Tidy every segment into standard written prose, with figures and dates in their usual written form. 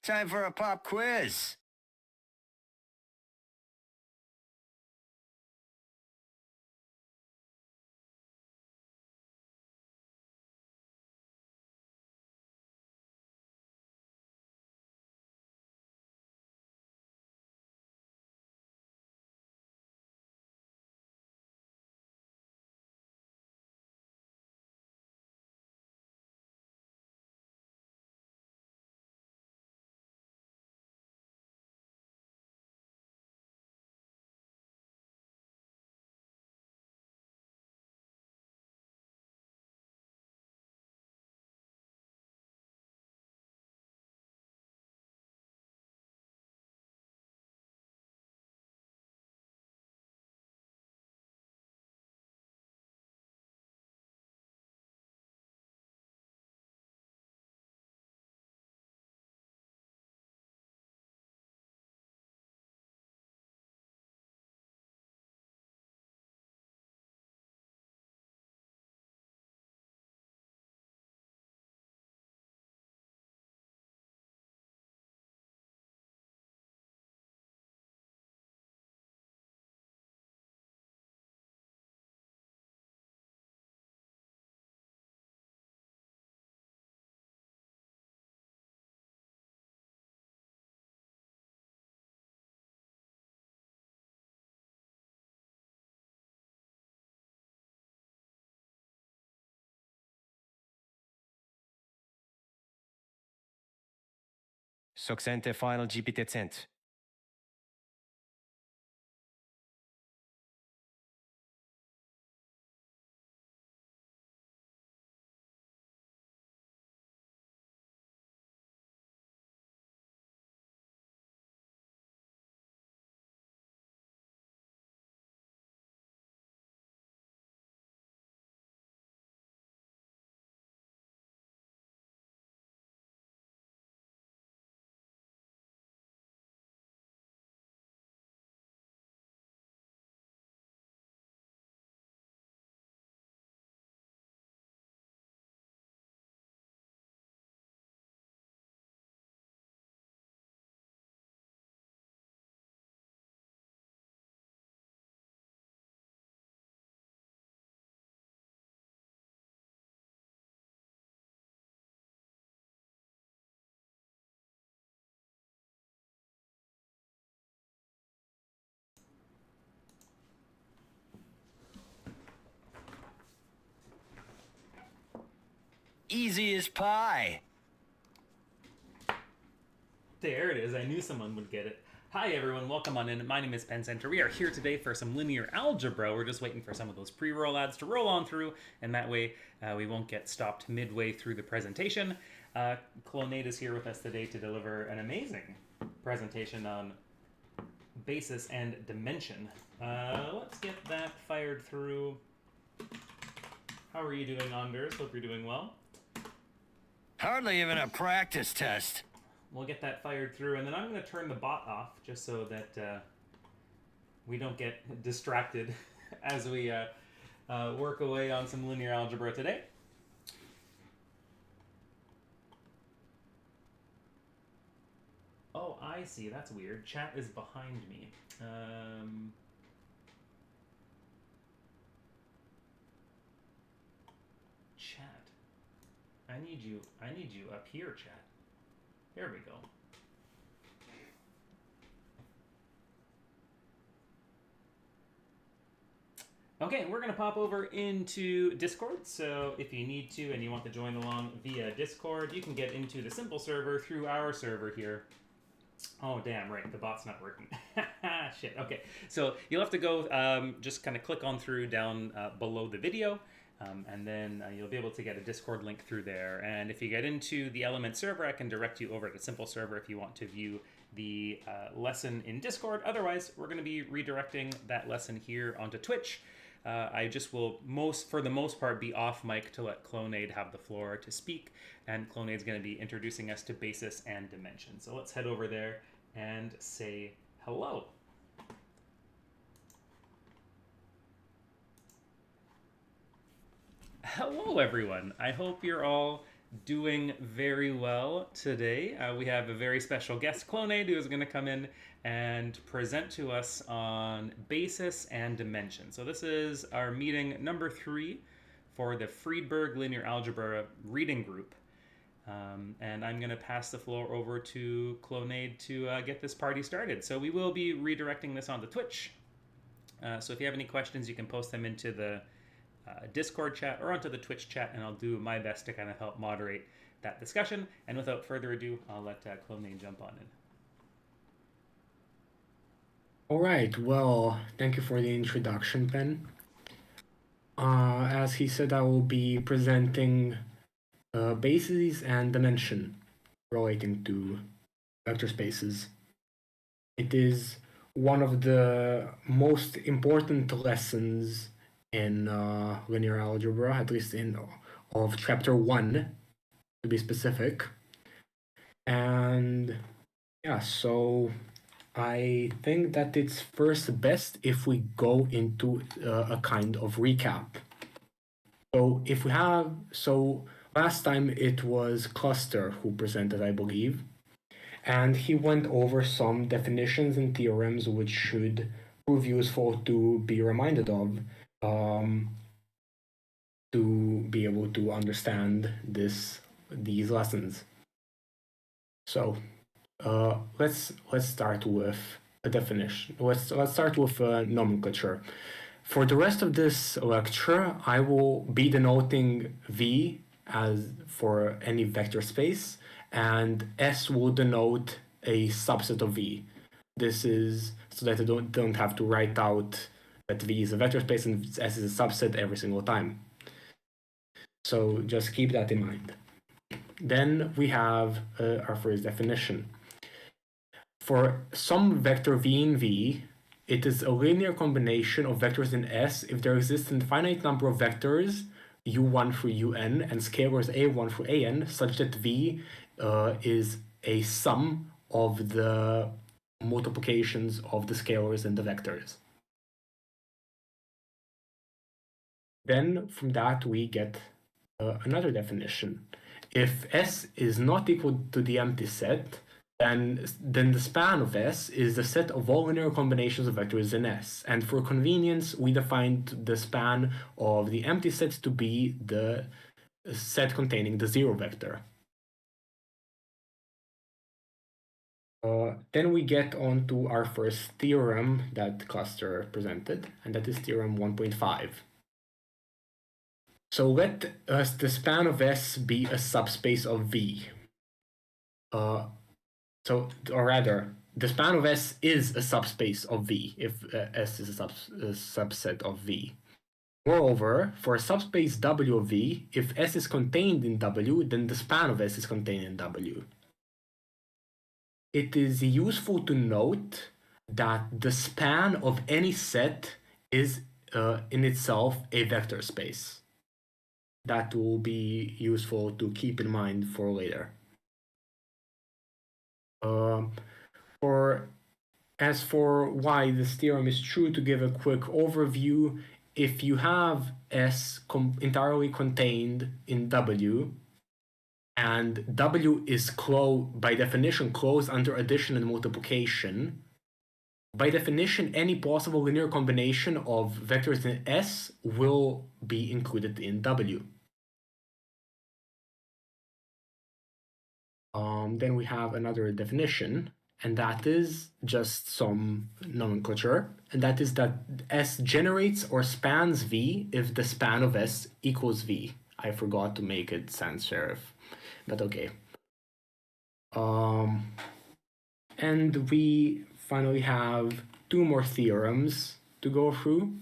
Time for a pop quiz. Succente final GPT-10. Easy as pie. There it is. I knew someone would get it. Hi everyone, welcome on in. My name is Penn Center. We are here today for some linear algebra. We're just waiting for some of those pre-roll ads to roll on through, and that way we won't get stopped midway through the presentation. Clonade is here with us today to deliver an amazing presentation on basis and dimension. Let's get that fired through. How are you doing, Anders? Hope you're doing well. Hardly even a practice test. We'll get that fired through, and then I'm going to turn the bot off just so that we don't get distracted as we work away on some linear algebra today. Oh, I see. That's weird. Chat is behind me. Chat. I need you up here, chat. There we go. Okay, we're going to pop over into Discord, so if you need to and you want to join along via Discord, you can get into the simple server through our server here. Oh, damn, right, the bot's not working. Shit, okay. So you'll have to go, just kind of click on through down below the video, and then you'll be able to get a Discord link through there. And if you get into the Element server, I can direct you over to Simple Server if you want to view the lesson in Discord. Otherwise, we're going to be redirecting that lesson here onto Twitch. I just will, for the most part, be off mic to let Clonade have the floor to speak, and Clonade's going to be introducing us to basis and dimension. So let's head over there and say hello. Hello, everyone. I hope you're all doing very well today. We have a very special guest, Clonade, who is going to come in and present to us on basis and dimension. So this is our meeting number 3 for the Friedberg linear algebra reading group. And I'm going to pass the floor over to Clonade to get this party started. So we will be redirecting this onto Twitch. So if you have any questions, you can post them into the Discord chat or onto the Twitch chat, and I'll do my best to kind of help moderate that discussion. And without further ado, I'll let Clonade jump on in. All right, well, thank you for the introduction, Ben. As he said, I will be presenting bases and dimension relating to vector spaces. It is one of the most important lessons in linear algebra, at least of chapter 1, to be specific. And yeah, so I think that it's first best if we go into a kind of recap. So last time it was Cluster who presented, I believe, and he went over some definitions and theorems which should prove useful to be reminded of, to be able to understand these lessons. So let's start with a definition. Let's start with nomenclature. For the rest of this lecture, I will be denoting V as for any vector space, and S will denote a subset of V. This is so that I don't have to write out that V is a vector space and S is a subset every single time. So just keep that in mind. Then we have our first definition. For some vector V in V, it is a linear combination of vectors in S if there exists an infinite number of vectors u1 through un and scalars a1 through an such that V is a sum of the multiplications of the scalars and the vectors. Then from that we get another definition. If S is not equal to the empty set, then the span of S is the set of all linear combinations of vectors in S. And for convenience, we defined the span of the empty set to be the set containing the zero vector. Then we get on to our first theorem that Cluster presented, and that is theorem 1.5. So let the span of S be a subspace of V. Or rather, the span of S is a subspace of V if S is a subset of V. Moreover, for a subspace W of V, if S is contained in W, then the span of S is contained in W. It is useful to note that the span of any set is in itself a vector space. That will be useful to keep in mind for later. As for why this theorem is true, to give a quick overview, if you have S entirely contained in W, and W is by definition closed under addition and multiplication, by definition, any possible linear combination of vectors in S will be included in W. Then we have another definition, and that is just some nomenclature, and that is that S generates or spans V if the span of S equals V. I forgot to make it sans serif, but okay. And we finally have two more theorems to go through,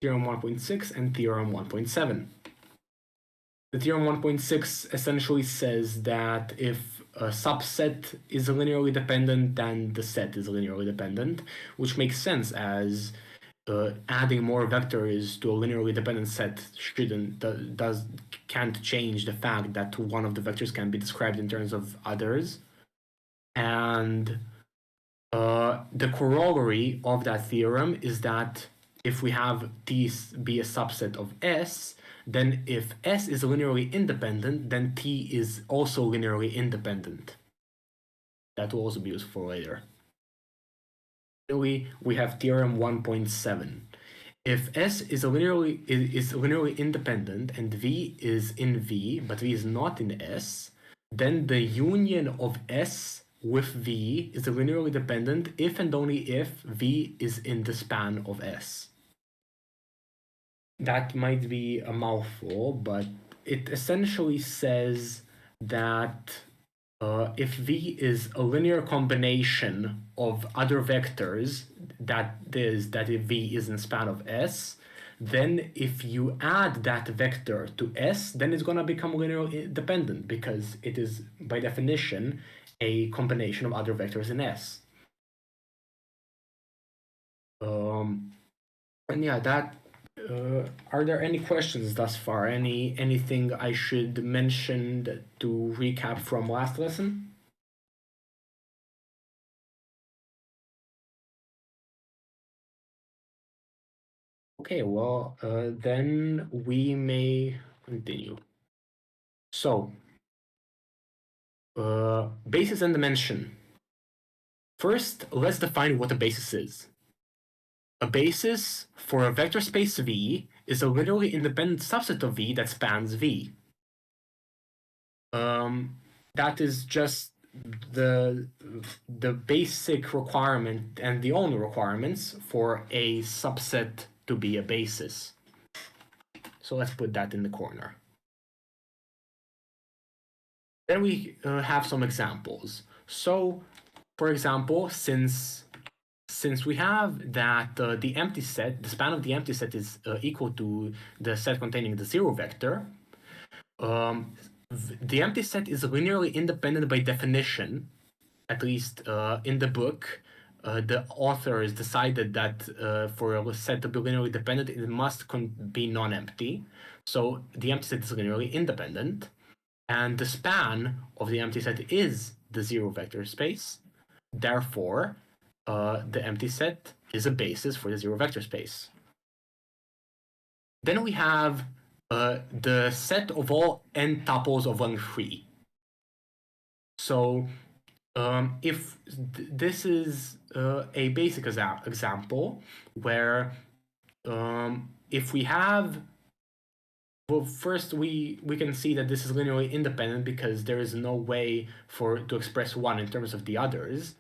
theorem 1.6 and theorem 1.7. The theorem 1.6 essentially says that if a subset is linearly dependent, then the set is linearly dependent, which makes sense as adding more vectors to a linearly dependent set can't change the fact that one of the vectors can be described in terms of others. And the corollary of that theorem is that if we have these be a subset of S, then if S is linearly independent, then T is also linearly independent. That will also be useful later. Finally, we have theorem 1.7. If S is linearly independent and V is in V, but V is not in S, then the union of S with V is linearly dependent if and only if V is in the span of S. That might be a mouthful, but it essentially says that if V is a linear combination of other vectors, that is, that if V is in span of S, then if you add that vector to S, then it's going to become linearly dependent because it is, by definition, a combination of other vectors in S. And yeah, that. Are there any questions thus far? Anything I should mention to recap from last lesson? Okay, well, then we may continue. So, basis and dimension. First, let's define what a basis is. A basis for a vector space V is a linearly independent subset of V that spans V. That is just the basic requirement and the only requirements for a subset to be a basis. So let's put that in the corner. Then we have some examples. So, for example, since we have that the empty set, the span of the empty set is equal to the set containing the zero vector, the empty set is linearly independent by definition, at least in the book. The authors decided that for a set to be linearly dependent, it must be non-empty. So the empty set is linearly independent, and the span of the empty set is the zero vector space. Therefore, the empty set is a basis for the zero vector space. Then we have the set of all n tuples of length 3. So if this is a basic example where if we have, well, first we can see that this is linearly independent because there is no way to express one in terms of the others.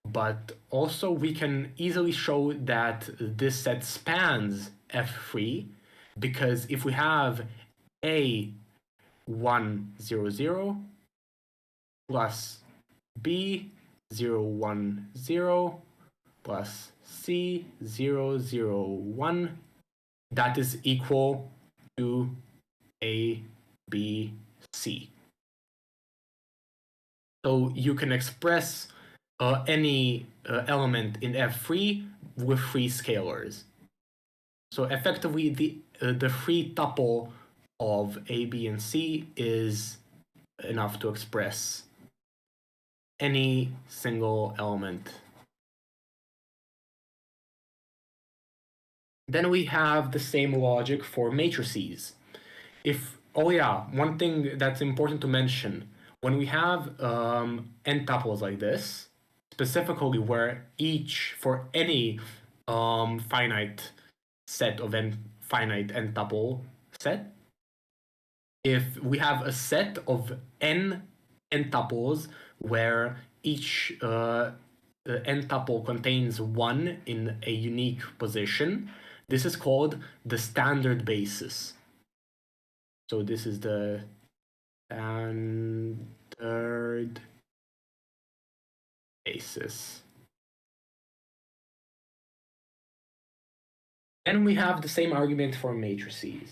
But also we can easily show that this set spans F3 because if we have A100 plus B010 plus C001, that is equal to A, B, C. So you can express any element in F3 with 3 scalars. So effectively, the free tuple of A, B, and C is enough to express any single element. Then we have the same logic for matrices. One thing that's important to mention, when we have n tuples like this, specifically where each, for any finite set of finite n tuple set, if we have a set of n tuples where each n tuple contains 1 in a unique position, this is called the standard basis. So this is the standard basis. And we have the same argument for matrices.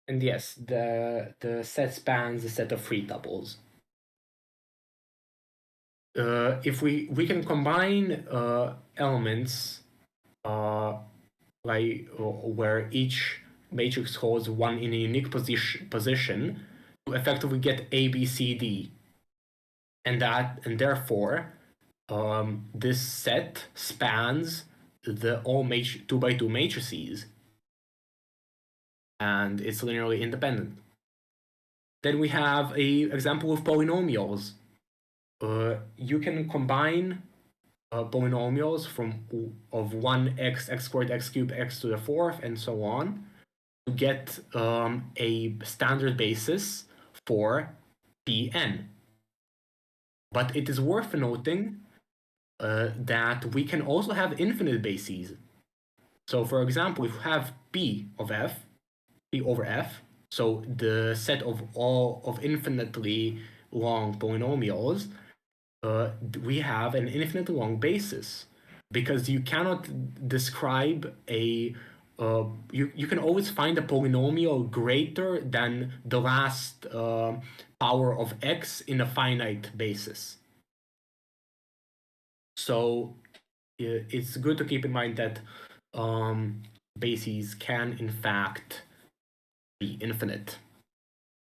And yes, the set spans the set of 3 tuples. If we can combine elements where each matrix holds 1 in a unique position to effectively get A, B, C, D, and therefore this set spans all 2x2 matrices. and it's linearly independent. Then we have a example of polynomials. You can combine polynomials of 1x, x squared, x cubed, x to the fourth, and so on, to get a standard basis for Pn. But it is worth noting that we can also have infinite bases. So for example, if we have P over f, so the set of all of infinitely long polynomials, we have an infinitely long basis, because you cannot describe a you can always find a polynomial greater than the last power of x in a finite basis. So it's good to keep in mind that bases can in fact be infinite.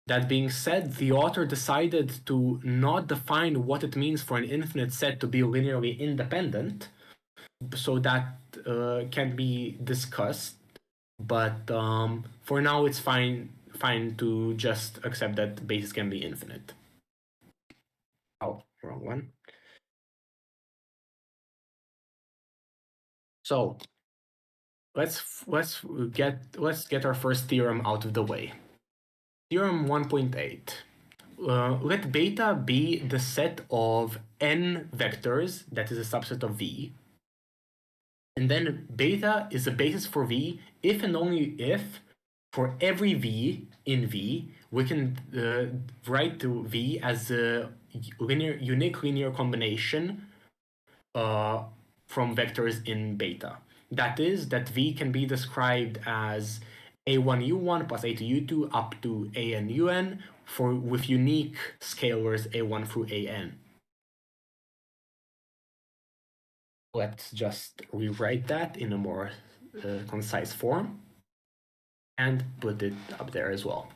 That being said, the author decided to not define what it means for an infinite set to be linearly independent, so that can be discussed. But for now, it's fine to just accept that bases can be infinite. Oh, wrong one. So let's get our first theorem out of the way. Theorem 1.8. Let beta be the set of n vectors that is a subset of V. And then beta is a basis for V if and only if for every V in V, we can write to V as a unique linear combination from vectors in beta. That is, that V can be described as a1u1 plus a2u2 up to an with unique scalars a1 through an. Let's just rewrite that in a more concise form and put it up there as well.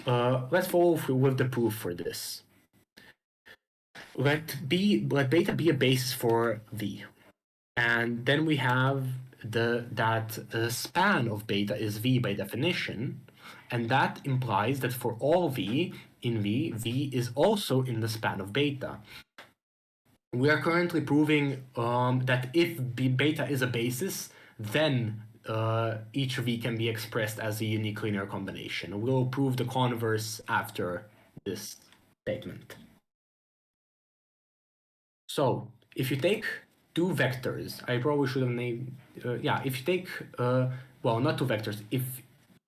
Let's follow through with the proof for this. Let beta be a basis for V, and then we have that span of beta is V by definition, and that implies that for all V in V, V is also in the span of beta. We are currently proving that if beta is a basis, then each V can be expressed as a unique linear combination. We'll prove the converse after this statement. So if you take two vectors, I probably should have named, if you take, well, not two vectors,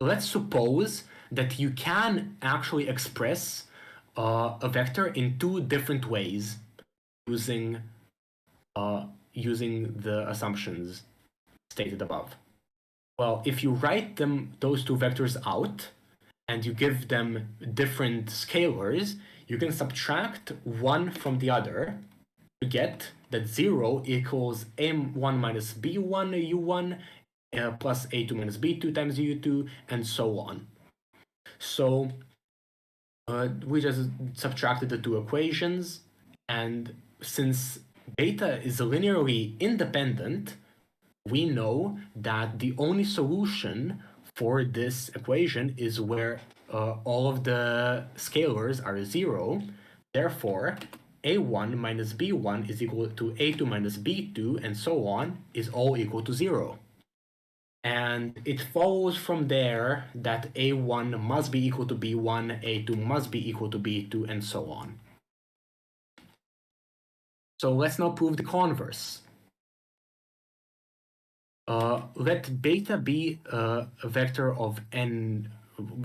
let's suppose that you can actually express a vector in two different ways using the assumptions stated above. Well, if you write those two vectors out and you give them different scalars, you can subtract one from the other to get that 0 equals m1 minus b1 u1 plus a2 minus b2 times u2, and so on. So we just subtracted the two equations, and since beta is linearly independent, we know that the only solution for this equation is where all of the scalars are 0. Therefore, a1 minus b1 is equal to a2 minus b2, and so on, is all equal to 0. And it follows from there that a1 must be equal to b1, a2 must be equal to b2, and so on. So let's now prove the converse. Let beta be a vector of n,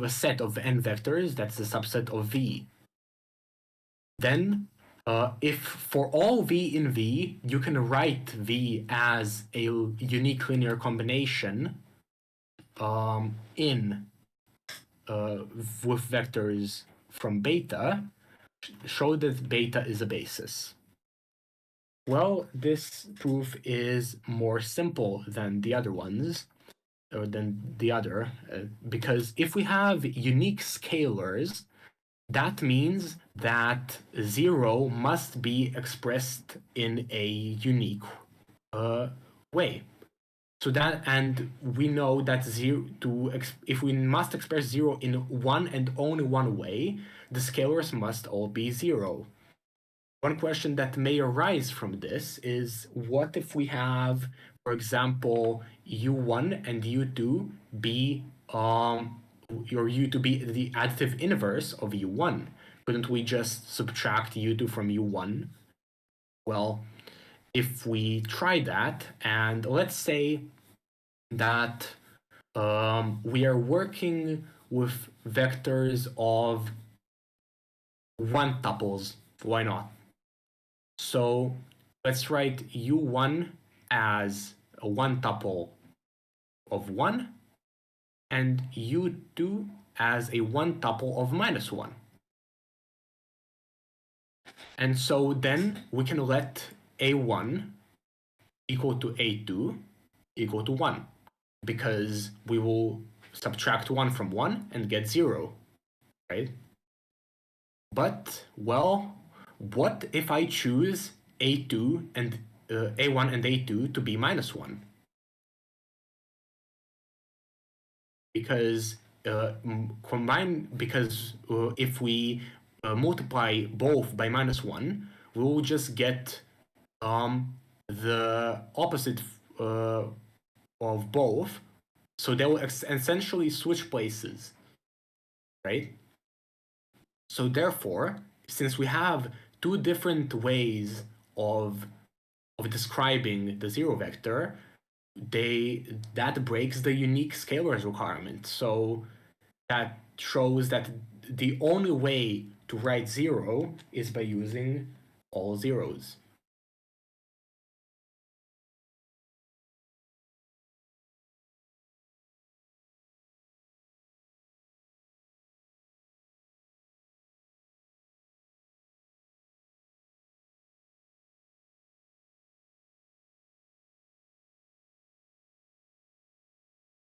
a set of n vectors, that's a subset of V. Then, if for all V in V, you can write V as a unique linear combination with vectors from beta, show that beta is a basis. Well, this proof is more simple than the other ones, or than the other, because if we have unique scalars, that means that 0 must be expressed in a unique way. So that, and we know that if we must express 0 in one and only one way, the scalars must all be 0. One question that may arise from this is, what if we have, for example, u1 and u2 be your u2 be the additive inverse of u1? Couldn't we just subtract u2 from u1? Well, if we try that, and let's say that we are working with vectors of one tuples, why not? So let's write u1 as a one tuple of 1 and u2 as a one tuple of -1. And so then we can let a1 equal to a2 equal to 1, because we will subtract 1 from 1 and get 0, right? But, well, what if I choose a2 and a1 and a2 to be -1? Because if we multiply both by -1, we will just get the opposite of both, so they will essentially switch places, right? So therefore, since we have two different ways of describing the zero vector, that breaks the unique scalars requirement. So that shows that the only way to write 0 is by using all zeros.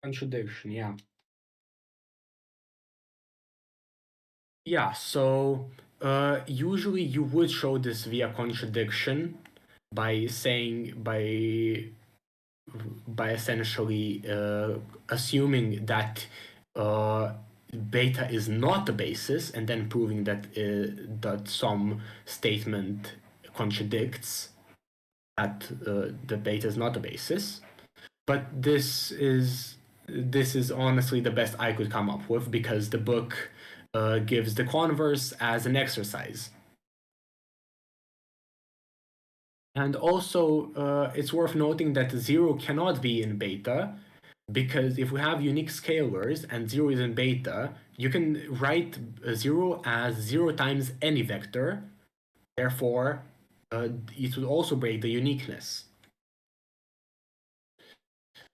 Contradiction, yeah. Yeah, so usually you would show this via contradiction by essentially assuming that beta is not a basis, and then proving that some statement contradicts that the beta is not a basis. But this is honestly the best I could come up with, because the book gives the converse as an exercise. And also, it's worth noting that 0 cannot be in beta, because if we have unique scalars and 0 is in beta, you can write 0 as 0 times any vector. Therefore, it would also break the uniqueness.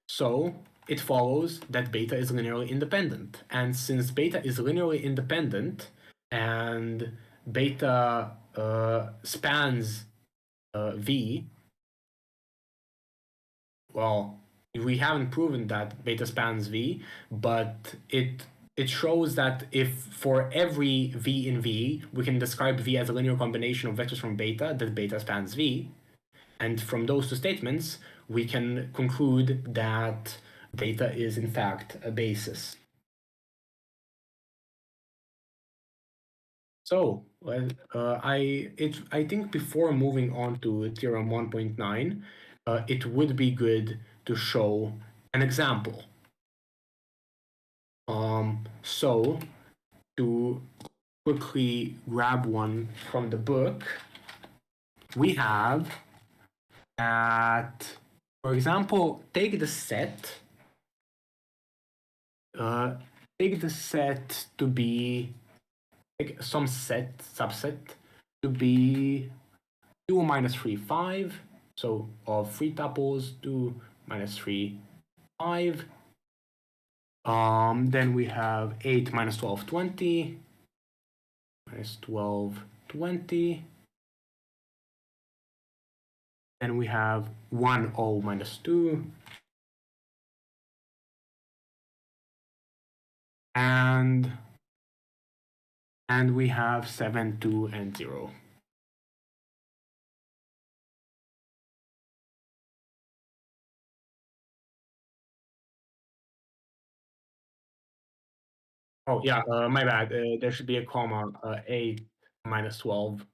So it follows that beta is linearly independent. And since beta is linearly independent and beta spans V, well, we haven't proven that beta spans V, but it shows that if for every V in V, we can describe V as a linear combination of vectors from beta, that beta spans V. And from those two statements, we can conclude that beta is in fact a basis. So I think before moving on to theorem 1.9, it would be good to show an example. So to quickly grab one from the book, we have that, for example, take the set to be, like, some subset to be 2 minus 3, 5. So of 3 tuples, 2 minus 3, 5. Then we have 8 minus 12, 20. Minus 12, 20. Then we have 1, 0 minus 2. And we have 7, 2, and 0. Oh yeah, my bad. There should be a comma. 8 minus 12.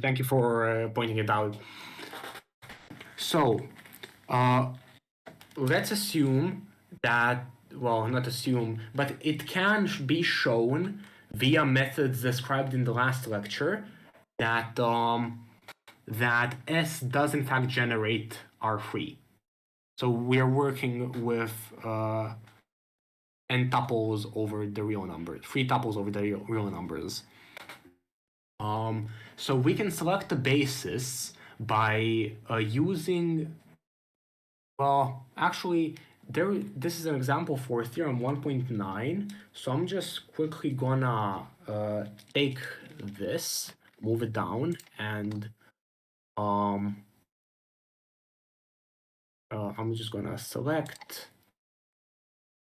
Thank you for pointing it out. So, let's assume that, well, not assume, but it can be shown via methods described in the last lecture that that S does in fact generate R3. So we're working with n tuples over the real numbers, 3 tuples over the real numbers. So we can select the basis by using, well, actually, this is an example for theorem 1.9. So I'm just quickly gonna take this, move it down, and I'm just gonna select.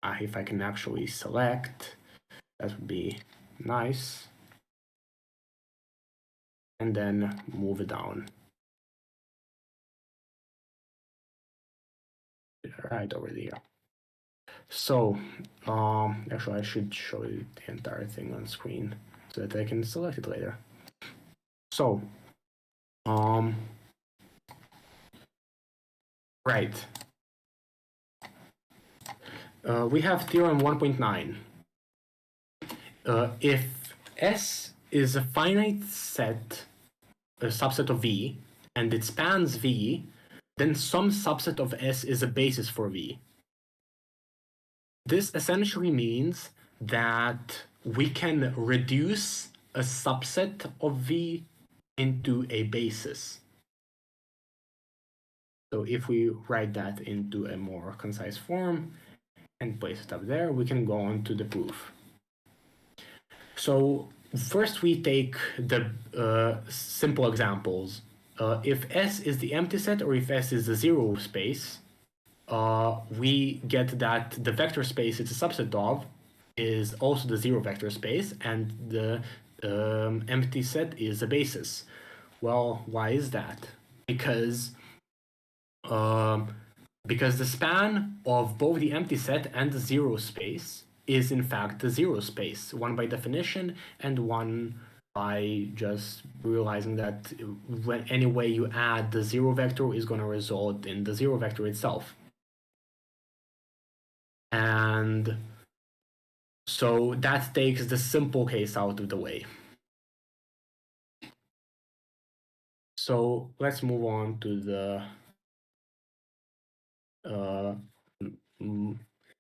If I can actually select, that would be nice. And then move it down. Right over there. So, actually I should show you the entire thing on screen so that I can select it later. So, right. We have theorem 1.9. If S is a finite set, a subset of V, and it spans V, then some subset of S is a basis for V. This essentially means that we can reduce a subset of V into a basis. So if we write that into a more concise form and place it up there, we can go on to the proof. So first we take the simple examples. If S is the empty set or if S is the zero space, we get that the vector space it's a subset of is also the zero vector space, and the empty set is a basis. Well, why is that? Because the span of both the empty set and the zero space is in fact the zero space, one by definition and one by just realizing that when any way you add the zero vector is going to result in the zero vector itself. And so that takes the simple case out of the way. So let's move on to the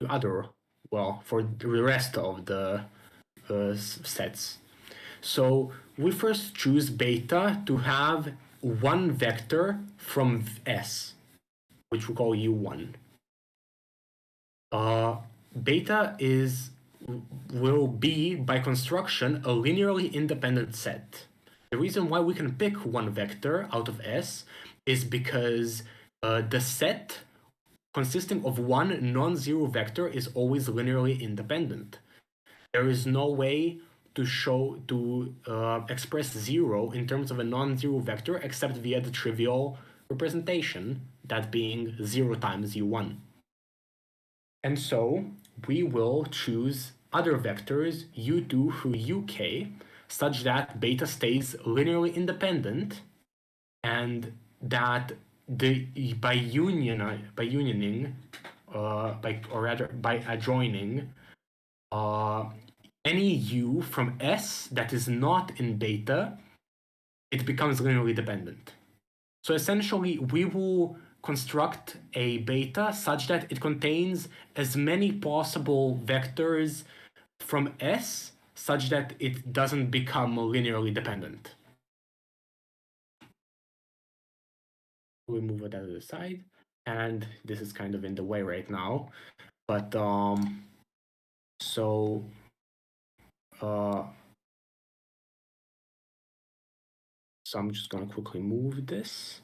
other, well, for the rest of the sets. So we first choose beta to have one vector from S, which we call U1. Beta will be, by construction, a linearly independent set. The reason why we can pick one vector out of S is because the set consisting of one non-zero vector is always linearly independent. There is no way to express zero in terms of a non-zero vector except via the trivial representation, that being 0 times u1. And so we will choose other vectors u2 through uk such that beta stays linearly independent, and that by adjoining any u from S that is not in beta, it becomes linearly dependent. So essentially, we will construct a beta such that it contains as many possible vectors from S such that it doesn't become linearly dependent. We move it out of the side, and this is kind of in the way right now, but so I'm just going to quickly move this.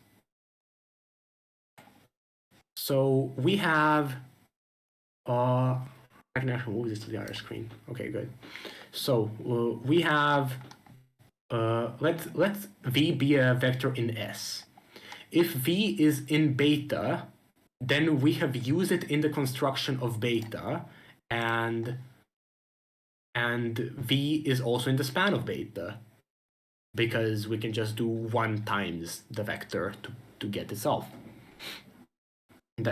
So we have, I can actually move this to the other screen. Okay, good. So we have, let's V be a vector in S. If V is in beta, then we have used it in the construction of beta, and V is also in the span of beta, because we can just do 1 times the vector to get itself.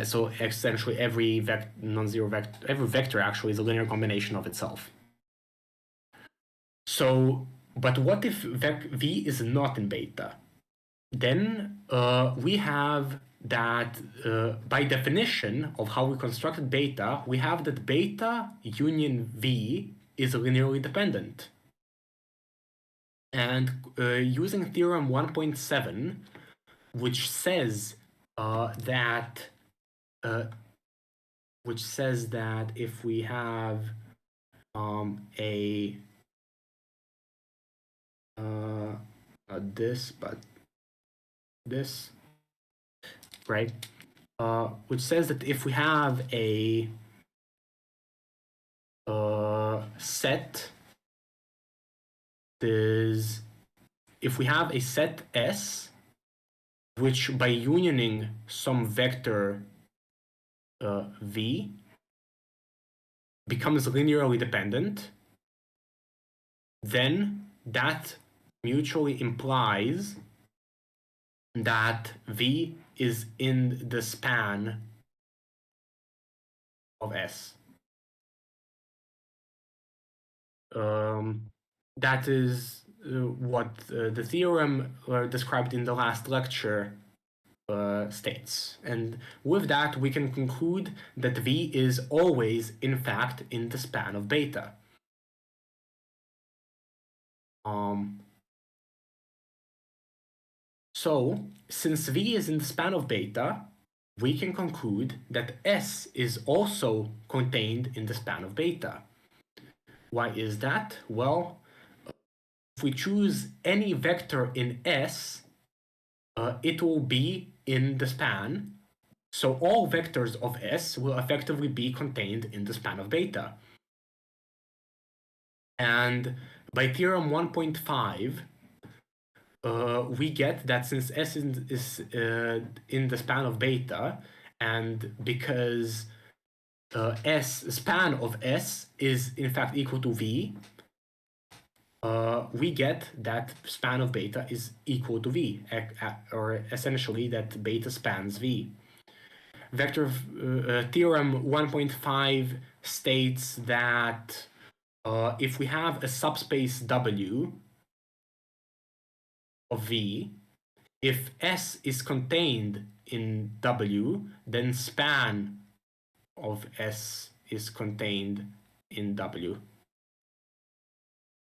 So essentially every non-zero vector, every vector actually is a linear combination of itself. So, but what if V is not in beta? Then we have that by definition of how we constructed beta, we have that beta union V is linearly dependent. And using theorem 1.7, which says that if we have not this, but this, right? Which says that if we have a set, if we have a set S, which by unioning some vector V becomes linearly dependent, then that mutually implies that V is in the span of S. That is what the theorem described in the last lecture states. And with that, we can conclude that V is always, in fact, in the span of beta. So, since V is in the span of beta, we can conclude that S is also contained in the span of beta. Why is that? Well, if we choose any vector in S, it will be in the span. So all vectors of S will effectively be contained in the span of beta. And by theorem 1.5, we get that since S is in the span of beta, and because span of S is in fact equal to V, we get that span of beta is equal to V, or essentially that beta spans V. Theorem 1.5 states that if we have a subspace W of V, if S is contained in W, then span of S is contained in W.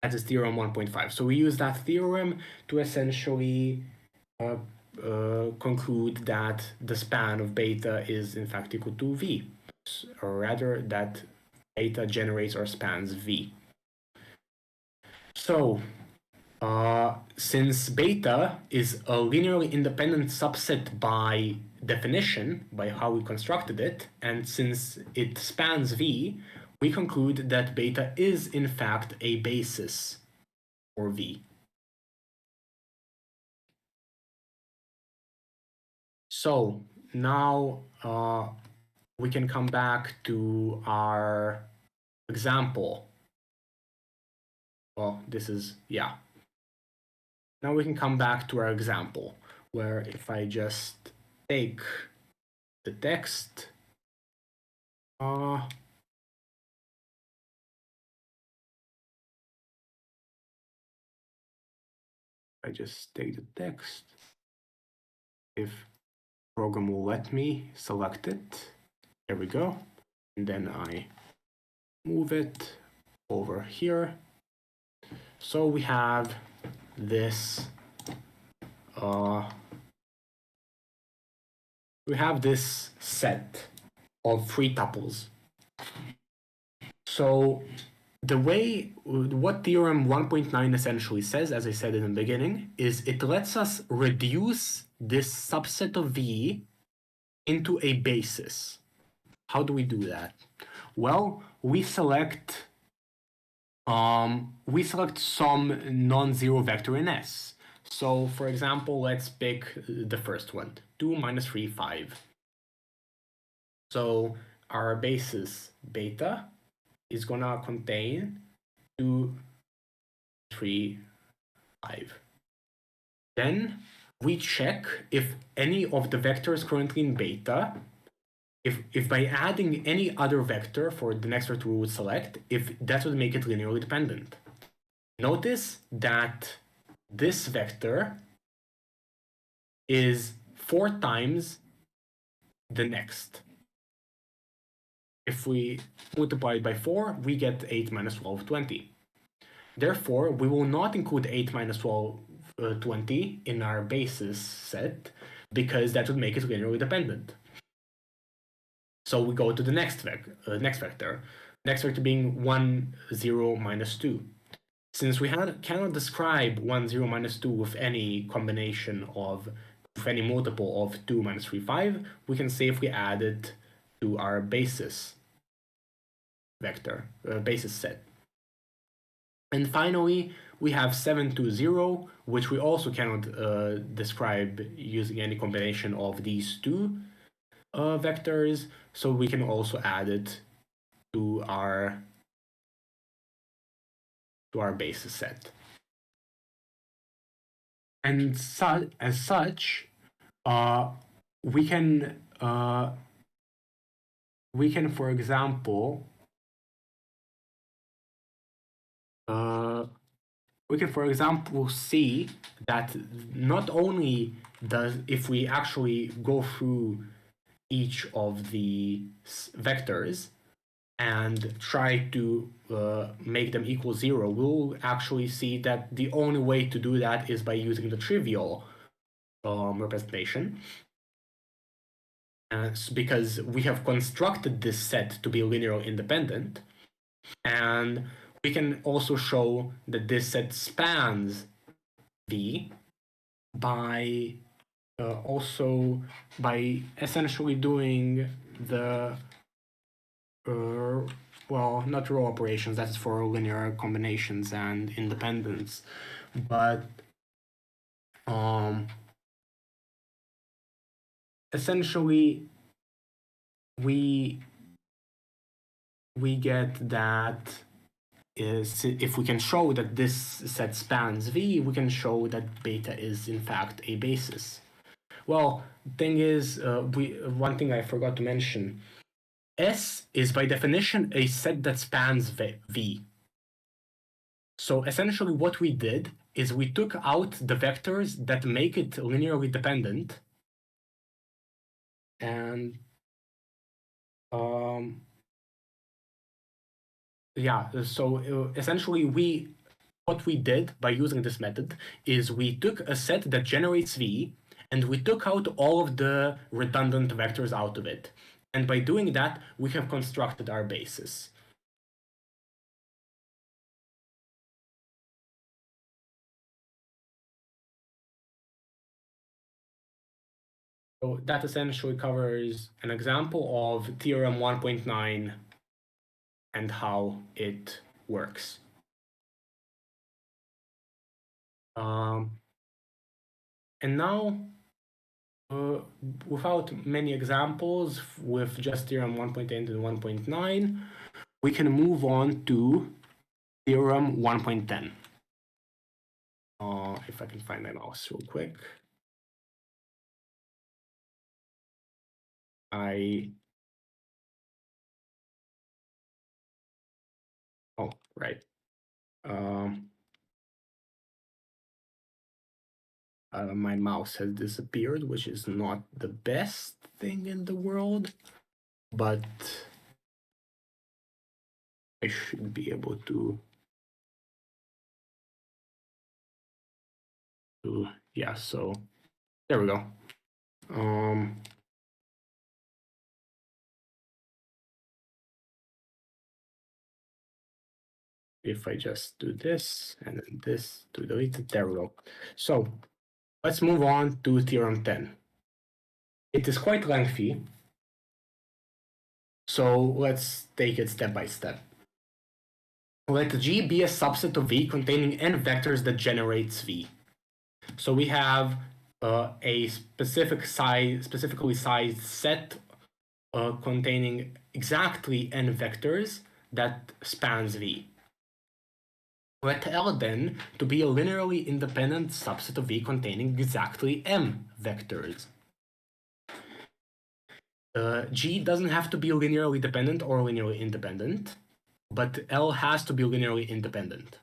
That is theorem 1.5. So we use that theorem to essentially conclude that the span of beta is in fact equal to V, or rather that beta generates or spans V. So since beta is a linearly independent subset by definition, by how we constructed it, and since it spans V, we conclude that beta is in fact a basis for V. So now we can come back to our example. Well, this is, yeah. Now we can come back to our example, where if I just take the text, I just take the text, if program will let me select it, there we go, and then I move it over here. So we have this set of 3 tuples. So the way, what theorem 1.9 essentially says, as I said in the beginning, is it lets us reduce this subset of V into a basis. How do we do that? Well, we select some non-zero vector in S. So for example, let's pick the first one, 2 minus 3, 5. So our basis beta is gonna contain 2, 3, 5. Then we check if any of the vectors currently in beta, if by adding any other vector for the next vector we would select, if that would make it linearly dependent. Notice that this vector is 4 times the next. If we multiply it by 4, we get 8 minus 12, 20. Therefore, we will not include 8 minus 12, 20 in our basis set, because that would make it linearly dependent. So we go to the next vector. Next vector being 1, 0, minus 2. Since we cannot describe 1, 0, minus 2 with any combination of, with any multiple of 2 minus 3, 5, we can safely add it to our basis vector, basis set. And finally, we have 7, 2, 0, which we also cannot describe using any combination of these two vectors, so we can also add it to our basis set. And as such, we can, for example, see that not only does, if we actually go through each of the vectors and try to make them equal 0, we'll actually see that the only way to do that is by using the trivial representation. Because we have constructed this set to be linearly independent, and we can also show that this set spans V by also by essentially doing the well, not row operations, that is for linear combinations and independence, but essentially we get that is, if we can show that this set spans V, we can show that beta is in fact a basis. Well, thing is, one thing I forgot to mention, S is by definition a set that spans V. So essentially what we did is we took out the vectors that make it linearly dependent, and yeah, so essentially what we did by using this method is we took a set that generates V and we took out all of the redundant vectors out of it. And by doing that, we have constructed our basis. So that essentially covers an example of theorem 1.9 and how it works. And now, without many examples, with just theorem 1.8 and 1.9, we can move on to theorem 1.10. If I can find my mouse real quick. Oh, right. My mouse has disappeared, which is not the best thing in the world, but I should be able to yeah, so there we go. If I just do this and then this to delete it, there we go. So let's move on to theorem 10. It is quite lengthy, so let's take it step by step. Let G be a subset of V containing n vectors that generates V. So we have a specifically sized set containing exactly n vectors that spans V. Let L then to be a linearly independent subset of V containing exactly m vectors. G doesn't have to be linearly dependent or linearly independent, but L has to be linearly independent.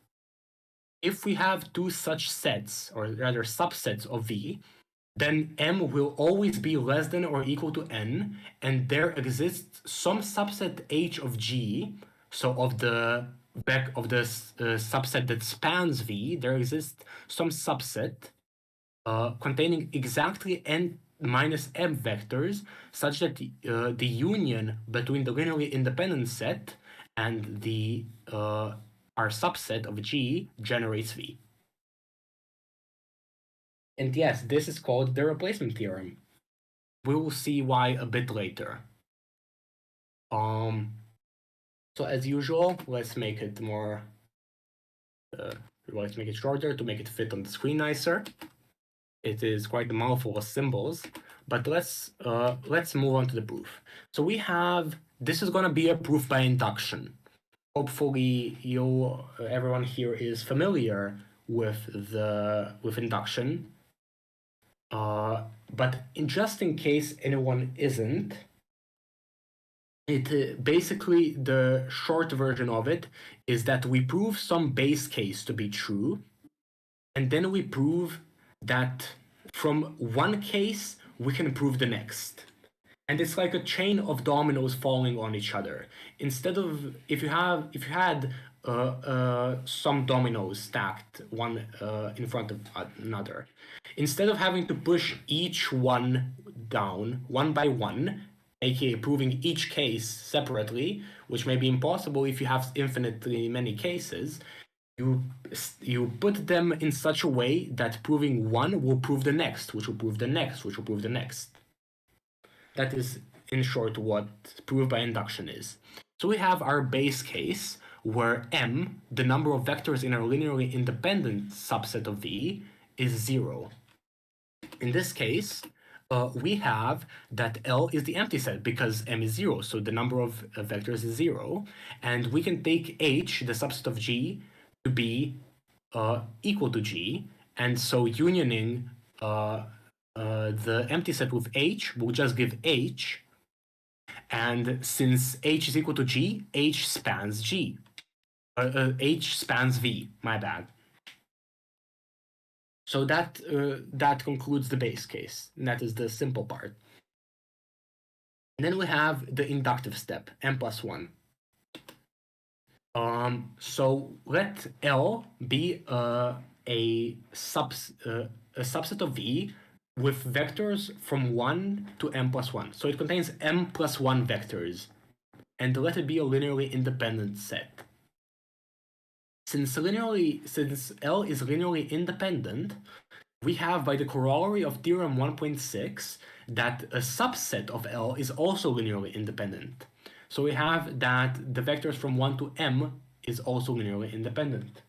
If we have two such sets, or rather subsets of V, then M will always be less than or equal to N, and there exists some subset H of G, so of the subset that spans V, there exists some subset containing exactly N minus M vectors, such that the union between the linearly independent set and the our subset of G generates V. And yes, this is called the replacement theorem. We will see why a bit later. So as usual, let's make it more. Let's make it shorter to make it fit on the screen nicer. It is quite a mouthful of symbols, but let's move on to the proof. So we have, this is going to be a proof by induction. Hopefully, everyone here is familiar with induction. But just in case anyone isn't, basically the short version of it is that we prove some base case to be true, and then we prove that from one case we can prove the next. And it's like a chain of dominoes falling on each other. Instead of if you had some dominoes stacked one in front of another, instead of having to push each one down one by one, aka proving each case separately, which may be impossible if you have infinitely many cases, you put them in such a way that proving one will prove the next, which will prove the next, which will prove the next. That is, in short, what proof by induction is. So we have our base case where M, the number of vectors in our linearly independent subset of V, is 0. In this case, we have that L is the empty set because M is 0, so the number of vectors is 0, and we can take H, the subset of G, to be equal to G, and so unioning the empty set with H will just give H, and since H is equal to G, H spans G. H spans V, my bad. So that concludes the base case, and that is the simple part. And then we have the inductive step, m plus 1. So let L be a subset of V with vectors from 1 to m plus 1. So it contains m plus 1 vectors, and let it be a linearly independent set. Since L is linearly independent, we have, by the corollary of theorem 1.6, that a subset of L is also linearly independent. So we have that the vectors from 1 to m is also linearly independent.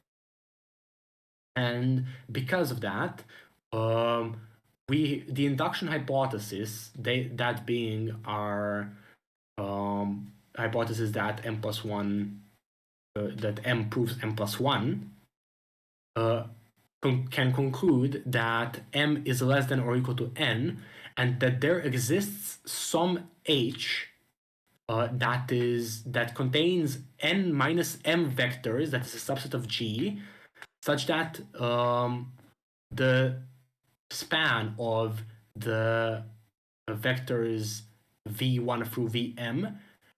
And because of that, the induction hypothesis, that being our hypothesis that m plus 1, that m proves m plus 1, can conclude that m is less than or equal to n, and that there exists some h that contains n minus m vectors, that is a subset of G, such that the span of the vectors v1 through vm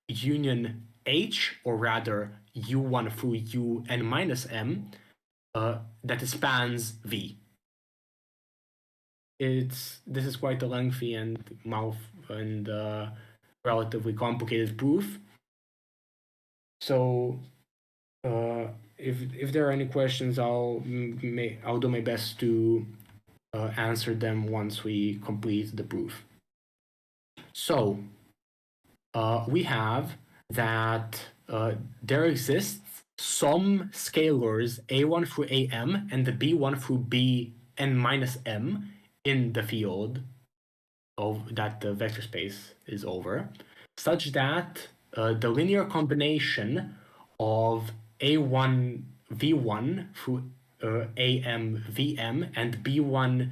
union h, or rather u1 through un minus m, that spans V. This is quite a lengthy and relatively complicated proof. So if there are any questions, I'll do my best to answer them once we complete the proof. So we have that there exists some scalars a1 through am and the b1 through bn minus m in the field of that the vector space is over, such that the linear combination of A1 V1 through AM VM and B1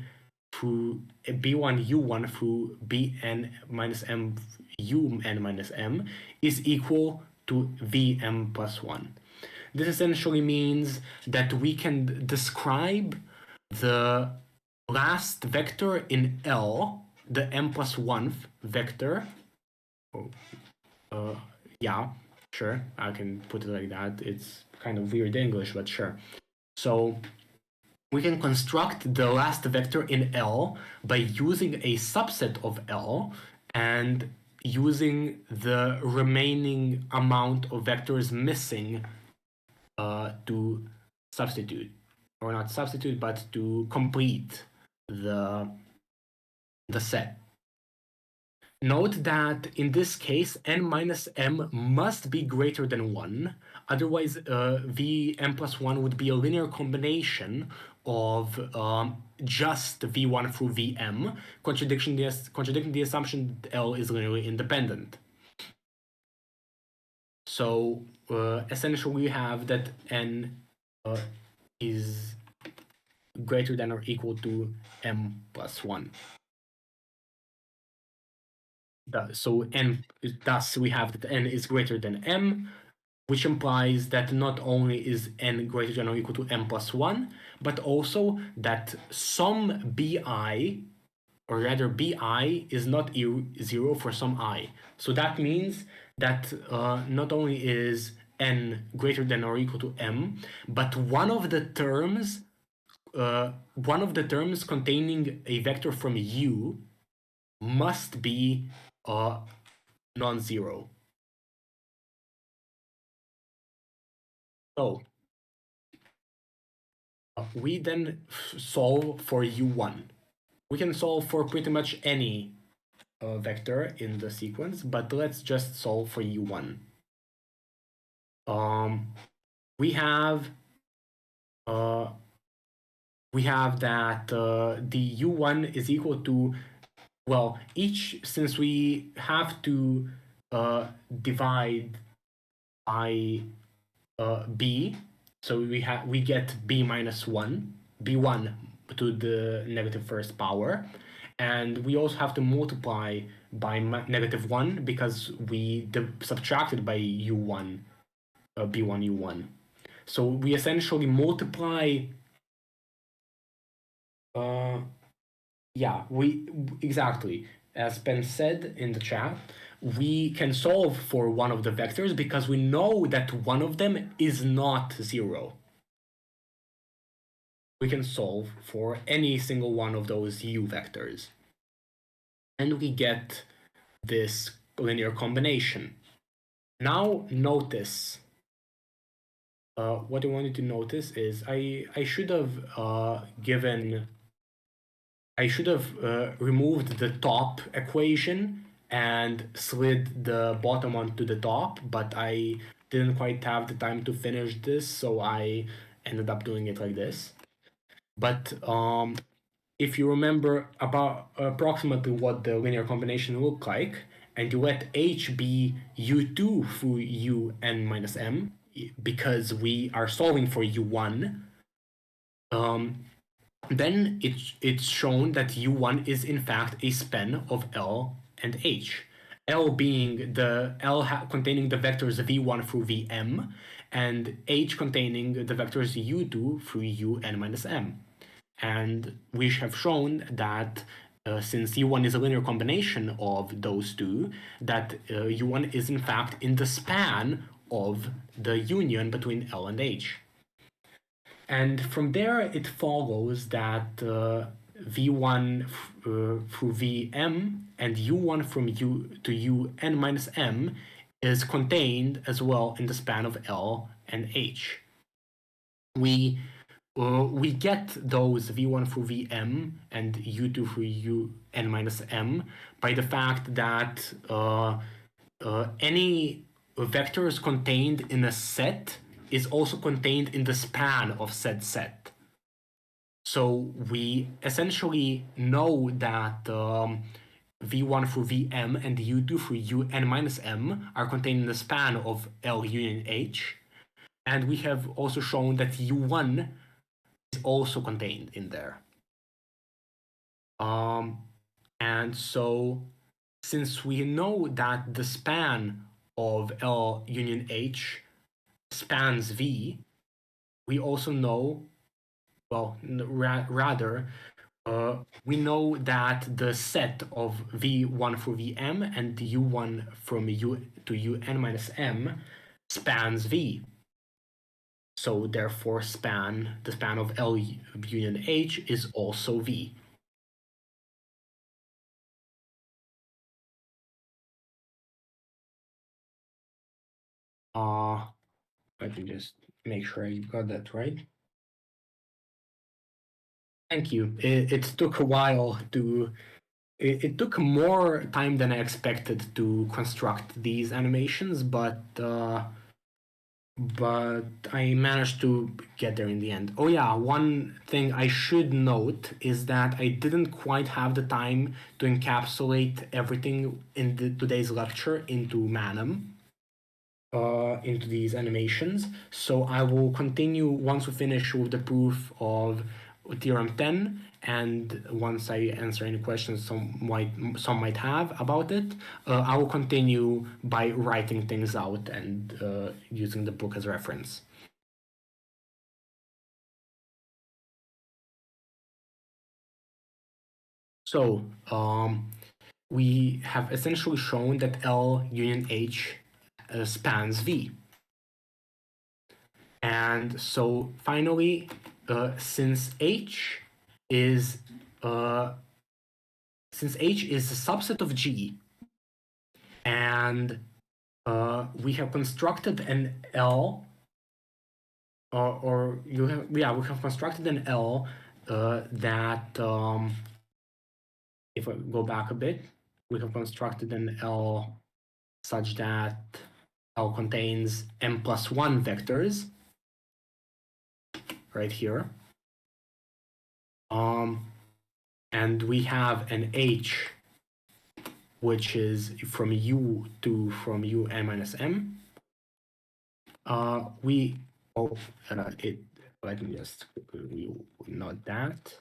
through B1 U1 through Bn minus M Un minus M is equal to Vm plus 1. This essentially means that we can describe the last vector in L, the m plus 1th vector. Yeah, sure, I can put it like that. It's kind of weird English, but sure. So we can construct the last vector in L by using a subset of L and using the remaining amount of vectors missing to substitute, or not substitute, but to complete the set. Note that in this case, n minus m must be greater than 1. Otherwise, Vm plus 1 would be a linear combination of just V1 through Vm, contradicting the assumption that L is linearly independent. So essentially, we have that n is greater than or equal to m plus 1. So n, thus we have that n is greater than m, which implies that not only is n greater than or equal to m plus 1, but also that some bi, or rather bi, is not 0 for some I. So that means that not only is n greater than or equal to m, but one of the terms containing a vector from U must be non-zero. So we then solve for U1. We can solve for pretty much any vector in the sequence, but let's just solve for U1. We have that the U1 is equal to, well, since we have to divide by b, so we get b minus 1, b1 to the negative first power, and we also have to multiply by negative 1 because we subtracted by u1, b1 u1. So we essentially multiply. Exactly. As Ben said in the chat, we can solve for one of the vectors because we know that one of them is not 0. We can solve for any single one of those u vectors. And we get this linear combination. Now notice, what I wanted to notice is I should have removed the top equation and slid the bottom onto the top, but I didn't quite have the time to finish this, so I ended up doing it like this. But if you remember about approximately what the linear combination looked like, and you let H be U2 through Un minus M, because we are solving for U1, then it's shown that U1 is in fact a span of L and H. L being the containing the vectors V1 through Vm, and H containing the vectors U2 through Un minus M. And we have shown that since U1 is a linear combination of those two, that U1 is in fact in the span of the union between L and H. And from there, it follows that V1 through Vm and U1 from U to Un minus M is contained as well in the span of L and H. We get those V1 through Vm and U2 through Un minus M by the fact that any vectors contained in a set is also contained in the span of said set. So we essentially know that v1 through vm and u2 through un minus m are contained in the span of L union H. And we have also shown that u1 is also contained in there. And so since we know that the span of L union H spans V, we also know, well, rather, we know that the set of V1 through Vm and U1 from U to Un minus M spans V. So therefore the span of L union H is also V. Let me just make sure I got that right. Thank you. It took a while to. It took more time than I expected to construct these animations, but I managed to get there in the end. Oh yeah, one thing I should note is that I didn't quite have the time to encapsulate everything in today's lecture into Manum. Into these animations. So I will continue once we finish with the proof of theorem 10, and once I answer any questions some might have about it, I will continue by writing things out and using the book as reference. So we have essentially shown that L union H spans V. And so finally, since H is a subset of G, and we have constructed an L, we have constructed an L that, if I go back a bit, we have constructed an L such that L contains m plus 1 vectors right here. And we have an H, which is from U to from UN minus M. Let me just note that.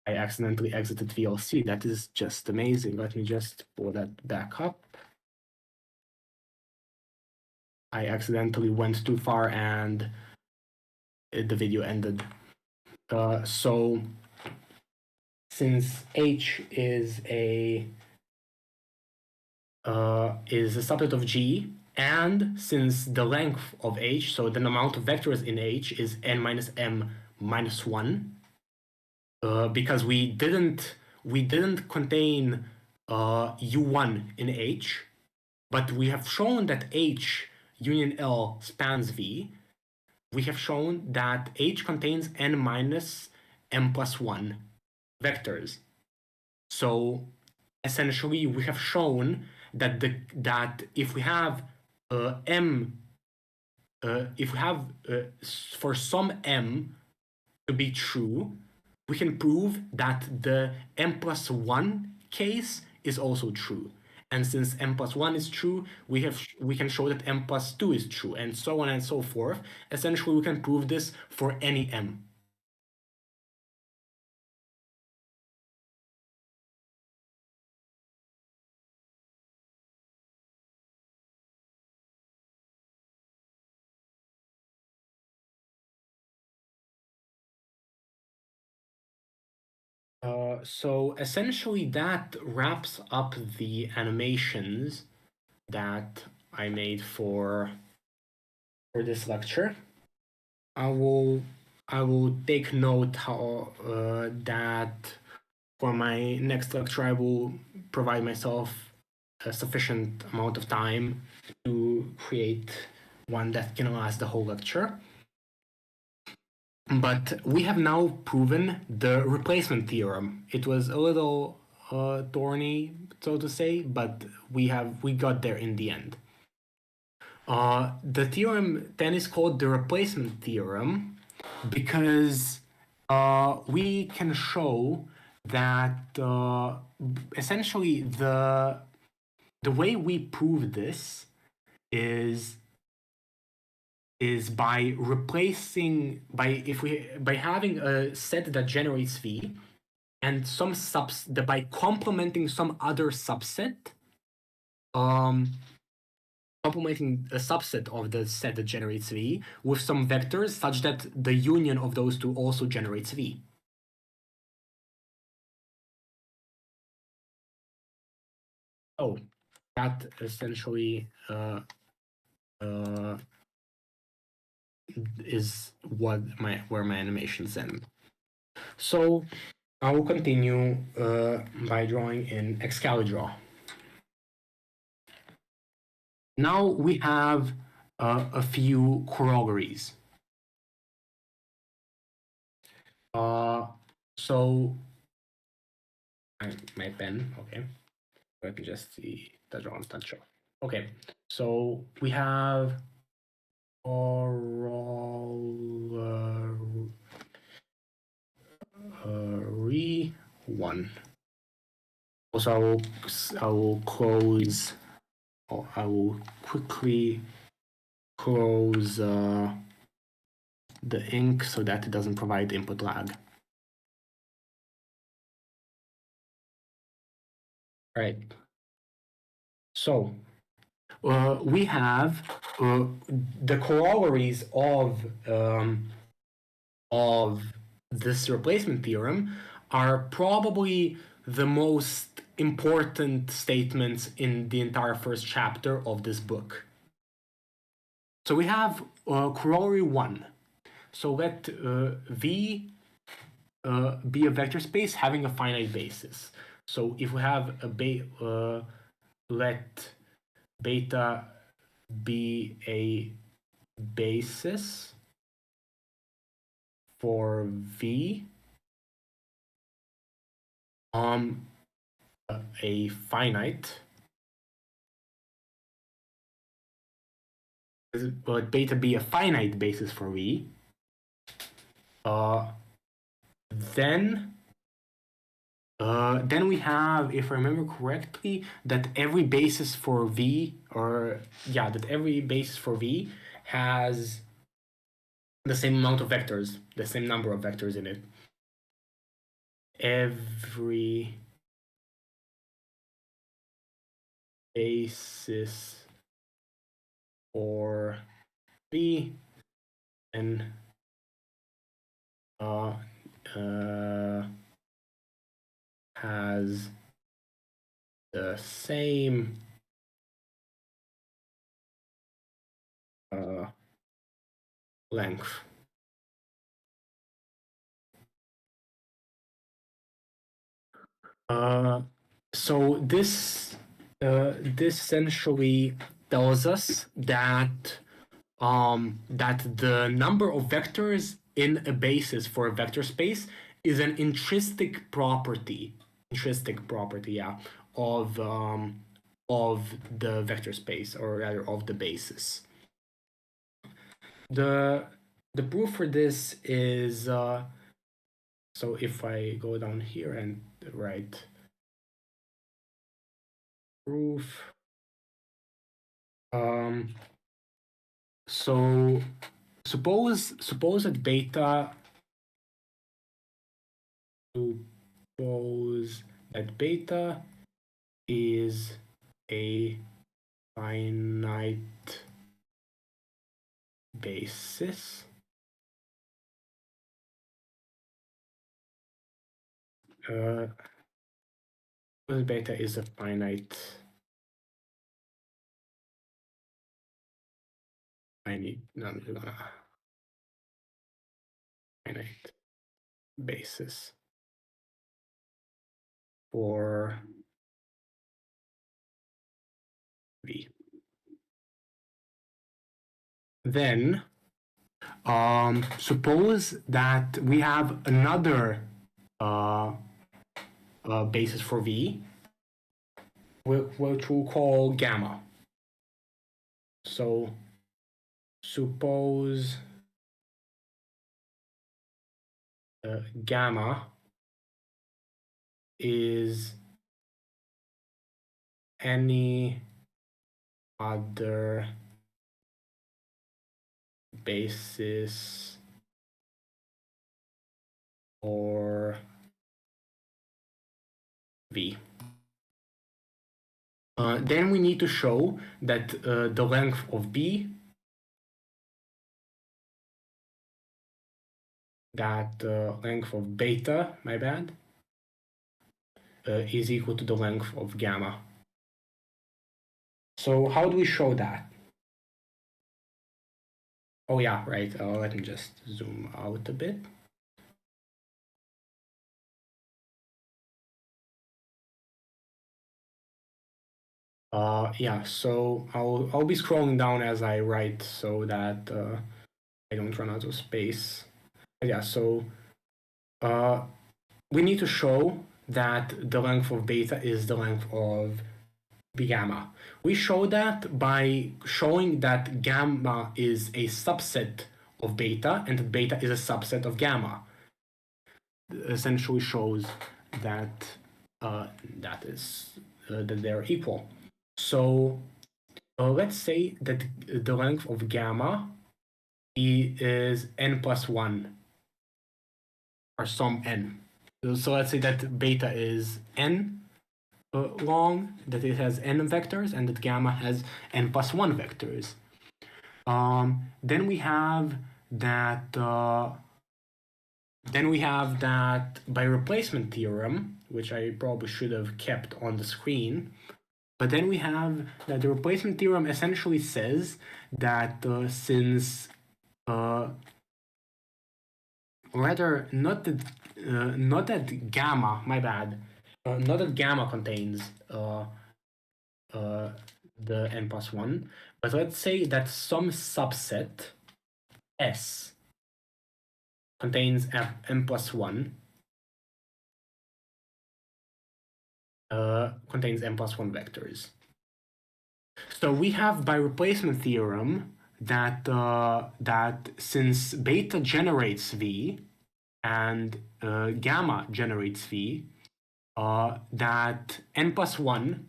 I accidentally exited VLC. That is just amazing. Let me just pull that back up. I accidentally went too far and the video ended. So since H is a subset of G, and since the length of H, so the amount of vectors in H is n minus m minus 1, because we didn't contain U1 in H, but we have shown that H union L spans V. We have shown that H contains n minus m plus 1 vectors. So essentially, we have shown that if we have for some m to be true, we can prove that the m plus 1 case is also true. And since m plus 1 is true, we can show that m plus 2 is true, and so on and so forth. Essentially, we can prove this for any m. So essentially that wraps up the animations that I made for this lecture. I will take note how that for my next lecture I will provide myself a sufficient amount of time to create one that can last the whole lecture. But we have now proven the replacement theorem. It was a little thorny, so to say, but we got there in the end. The theorem 10 is called the replacement theorem because we can show that essentially the way we prove this is by replacing by having a set that generates V and some by complementing some other subset, complementing a subset of the set that generates V with some vectors such that the union of those two also generates V. Oh, that essentially is where my animations end. So I will continue by drawing in Algebra. Now we have a few corollaries. So my pen, okay. Let me just see the draw and touch. Okay, so we have corollary 1. Also, I will close. I will quickly close the ink so that it doesn't provide input lag. All right. So we have the corollaries of this replacement theorem are probably the most important statements in the entire first chapter of this book. So we have corollary 1. So let V be a vector space having a finite basis. So if we have a let beta be a basis for V, a finite, let beta be a finite basis for V, then we have, if I remember correctly, that every basis for V, that every basis for V has the same amount of vectors, the same number of vectors in it. Every basis for V and has the same length. So this essentially tells us that the number of vectors in a basis for a vector space is an intrinsic property, of the vector space, or rather of the basis. The proof for this is so if I go down here and write proof, so suppose that beta is a finite basis. Beta is a finite basis for V. Then suppose that we have another basis for V, which we'll call gamma. So suppose gamma is any other basis for V. Then we need to show that the length of B, that length of beta, my bad, is equal to the length of gamma. So how do we show that? Oh yeah, right. Let me just zoom out a bit. Yeah, so I'll be scrolling down as I write so that I don't run out of space. Yeah, so we need to show that the length of beta is the length of gamma. We show that by showing that gamma is a subset of beta and that beta is a subset of gamma. Essentially shows that that they're equal. So let's say that the length of gamma is n plus 1 or some n. So let's say that beta is n long, that it has n vectors, and that gamma has n plus 1 vectors. Then we have that by replacement theorem, which I probably should have kept on the screen. But then we have that the replacement theorem essentially says that since rather not that gamma, my bad, not that gamma contains the n plus 1, but let's say that some subset S contains n plus 1, contains n plus 1 vectors. So we have by replacement theorem that that since beta generates V and gamma generates V, that n plus 1,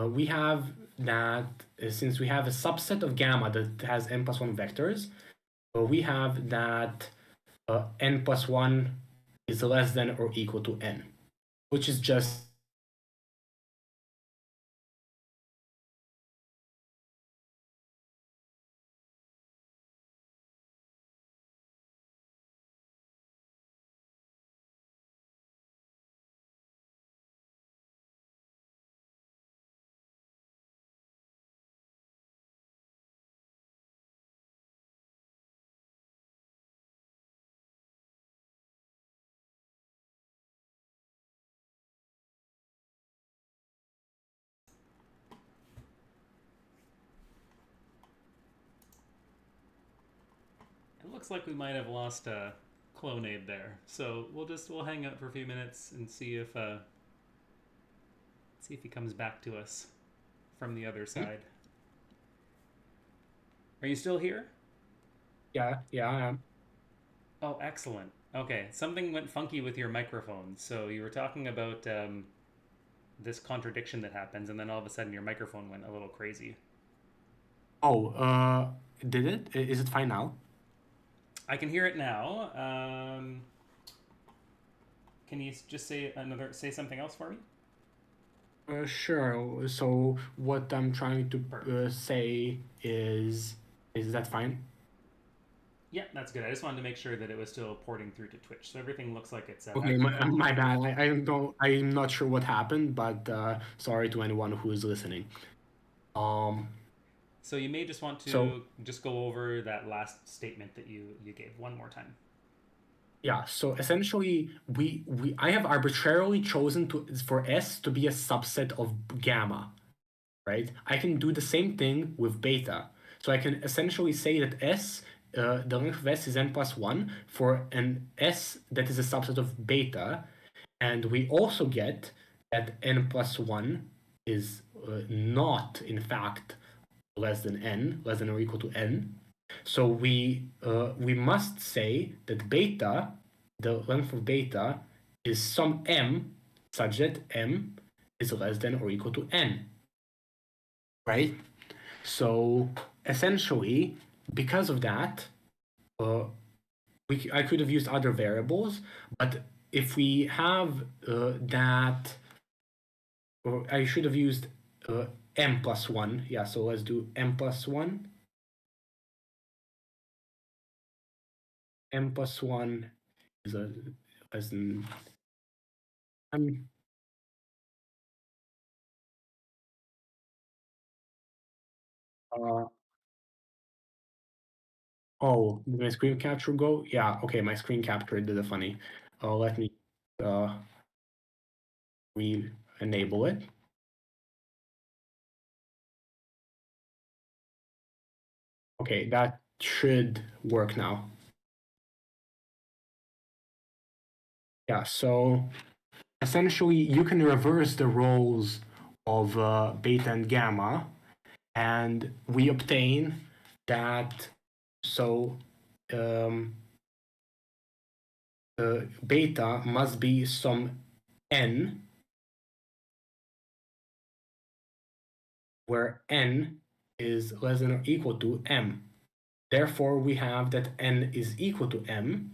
we have that since we have a subset of gamma that has n plus 1 vectors, we have that n plus 1 is less than or equal to n, which is just It looks like we might have lost Clonade there, so we'll hang out for a few minutes and see if he comes back to us from the other side. Are you still here? yeah, I am. Oh, excellent. Okay, something went funky with your microphone. So you were talking about this contradiction that happens, and then all of a sudden your microphone went a little crazy. Oh, did it? Is it fine now? I can hear it now. Can you just say something else for me? Sure. So what I'm trying to say is that fine? Yeah, that's good. I just wanted to make sure that it was still porting through to Twitch, so everything looks like it's. Okay, my bad. I'm not sure what happened, but sorry to anyone who is listening. So you may just want to just go over that last statement that you gave one more time. Yeah, so essentially I have arbitrarily chosen for S to be a subset of gamma, right? I can do the same thing with beta. So I can essentially say that S, the length of S is n plus 1 for an S that is a subset of beta. And we also get that n plus 1 is not, in fact, less than n, less than or equal to n. So we must say that beta, the length of beta, is some m such that m is less than or equal to n, right? So essentially, because of that, I could have used other variables, but if we have that, or I should have used m plus 1. Yeah, so let's do m plus 1. M plus 1 is as in m. Oh, did my screen capture go? Yeah, okay, my screen capture did a funny. Let me re-enable it. Okay, that should work now. Yeah, so essentially you can reverse the roles of beta and gamma, and we obtain that, so beta must be some n, where n is less than or equal to m. Therefore, we have that n is equal to m,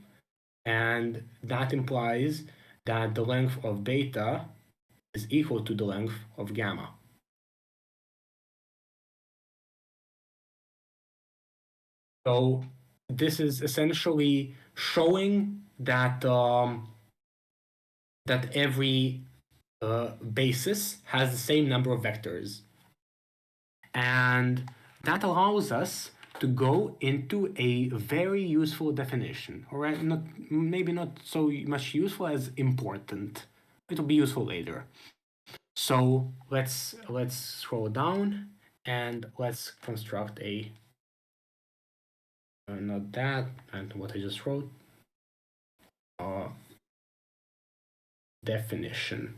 and that implies that the length of beta is equal to the length of gamma. So this is essentially showing that that every basis has the same number of vectors, and that allows us to go into a very useful definition, or not, maybe not so much useful as important. It'll be useful later. So let's scroll down and let's construct a not that and what I just wrote definition.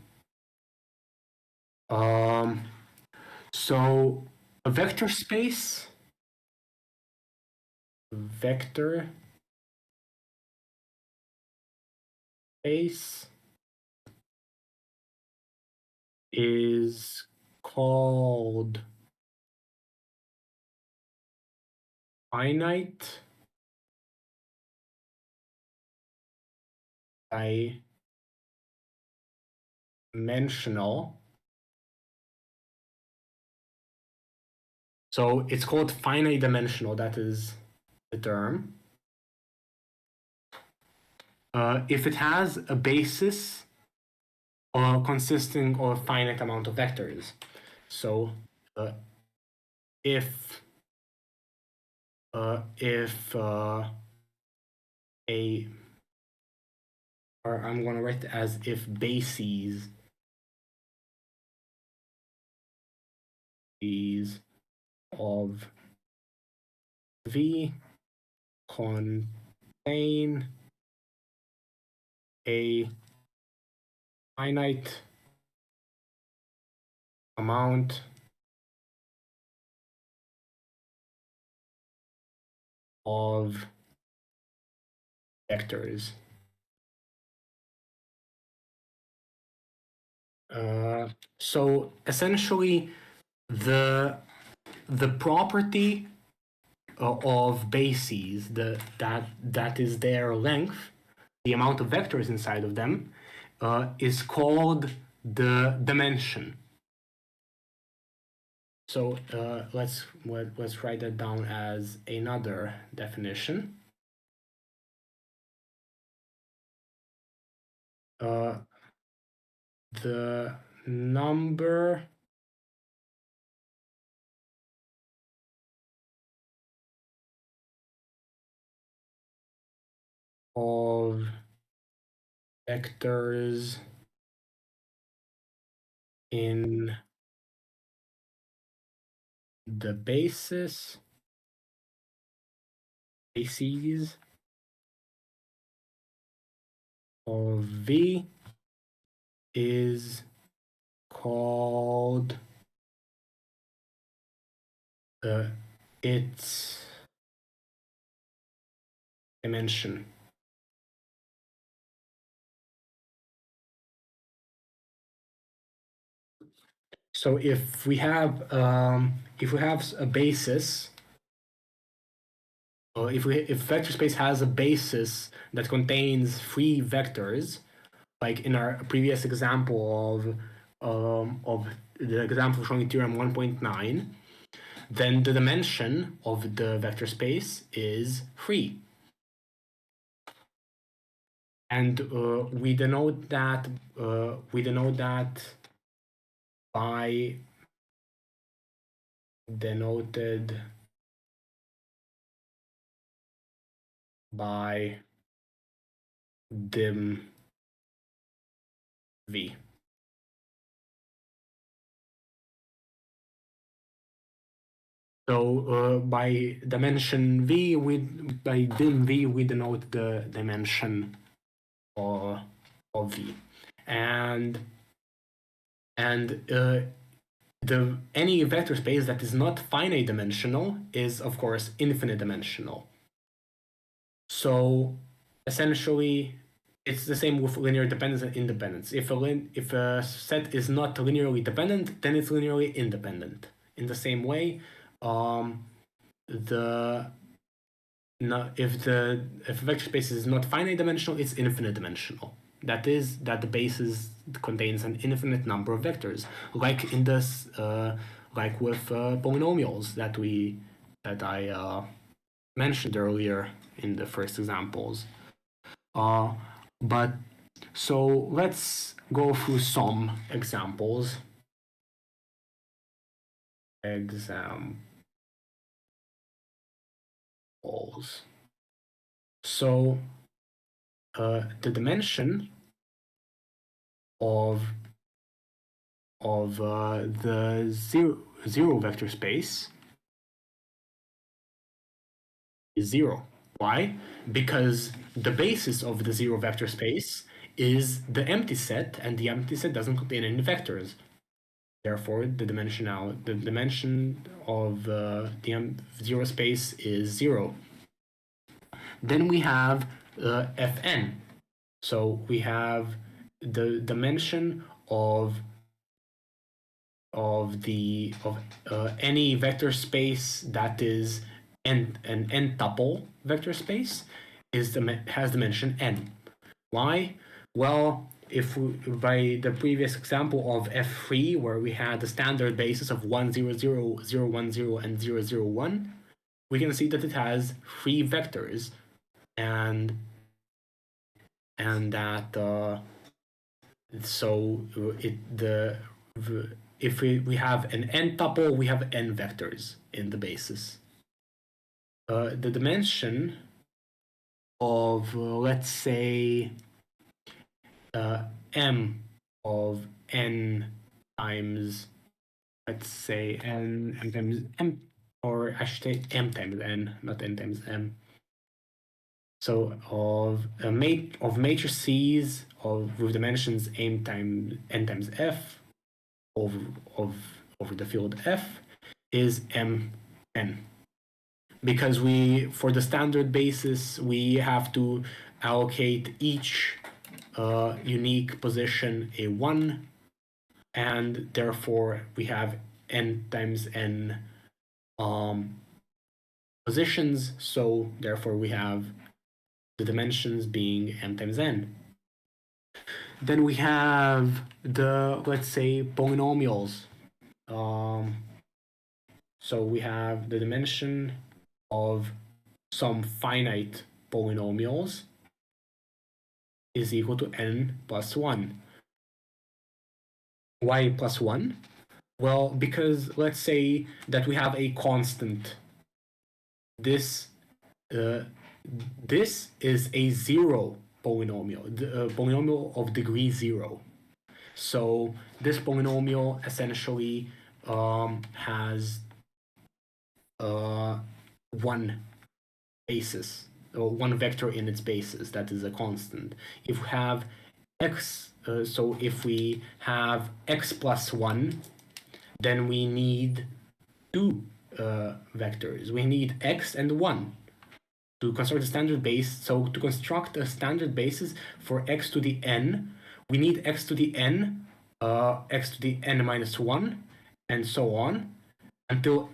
So a vector space is called finite dimensional. So it's called finite dimensional, that is the term. If it has a basis consisting of a finite amount of vectors. So if a, or I'm going to write it as if bases of V contain a finite amount of vectors. So essentially, the property of bases, that is their length, the amount of vectors inside of them, is called the dimension. So let's write that down as another definition. The number of vectors in the bases of V is called its dimension. So if we have a basis, if vector space has a basis that contains 3 vectors, like in our previous example of the example showing theorem 1.9, then the dimension of the vector space is 3. And we denote that by denoted by dim v. So by dimension v, by dim v, we denote the dimension of v, and any vector space that is not finite dimensional is of course infinite dimensional. So essentially, it's the same with linear dependence and independence. If a set is not linearly dependent, then it's linearly independent. In the same way, if a vector space is not finite dimensional, it's infinite dimensional. That is, that the basis contains an infinite number of vectors, like in this, like with polynomials that I mentioned earlier in the first examples. But so let's go through some examples. So the dimension of the zero vector space is 0. Why? Because the basis of the zero vector space is the empty set, and the empty set doesn't contain any vectors. Therefore, the dimension of the zero space is 0. Then we have Fn. So we have the dimension of any vector space that is an n-tuple vector space has dimension n. Why? Well, by the previous example of F3, where we had the standard basis of 1, 0, 0, 0, 1, 0, and 0, 0, 1, we can see that it has 3 vectors, and that if we have an n-tuple, we have n vectors in the basis. The dimension of let's say m of n times, let's say n times m, or I should say m times n, not n times m. So of matrices with dimensions n times f over the field f is mn. Because for the standard basis, we have to allocate each unique position a 1, and therefore we have n times n positions, so therefore we have the dimensions being m times n. Then we have let's say, polynomials. So we have the dimension of some finite polynomials is equal to n plus 1. Why plus 1? Well, because let's say that we have a constant. This is a 0 polynomial, polynomial of degree 0. So this polynomial essentially has one basis, or one vector in its basis, that is a constant. If we have x, so if we have x plus 1, then we need 2 vectors. We need x and 1 to construct a standard base. So to construct a standard basis for x to the n, we need x to the n minus 1 and so on until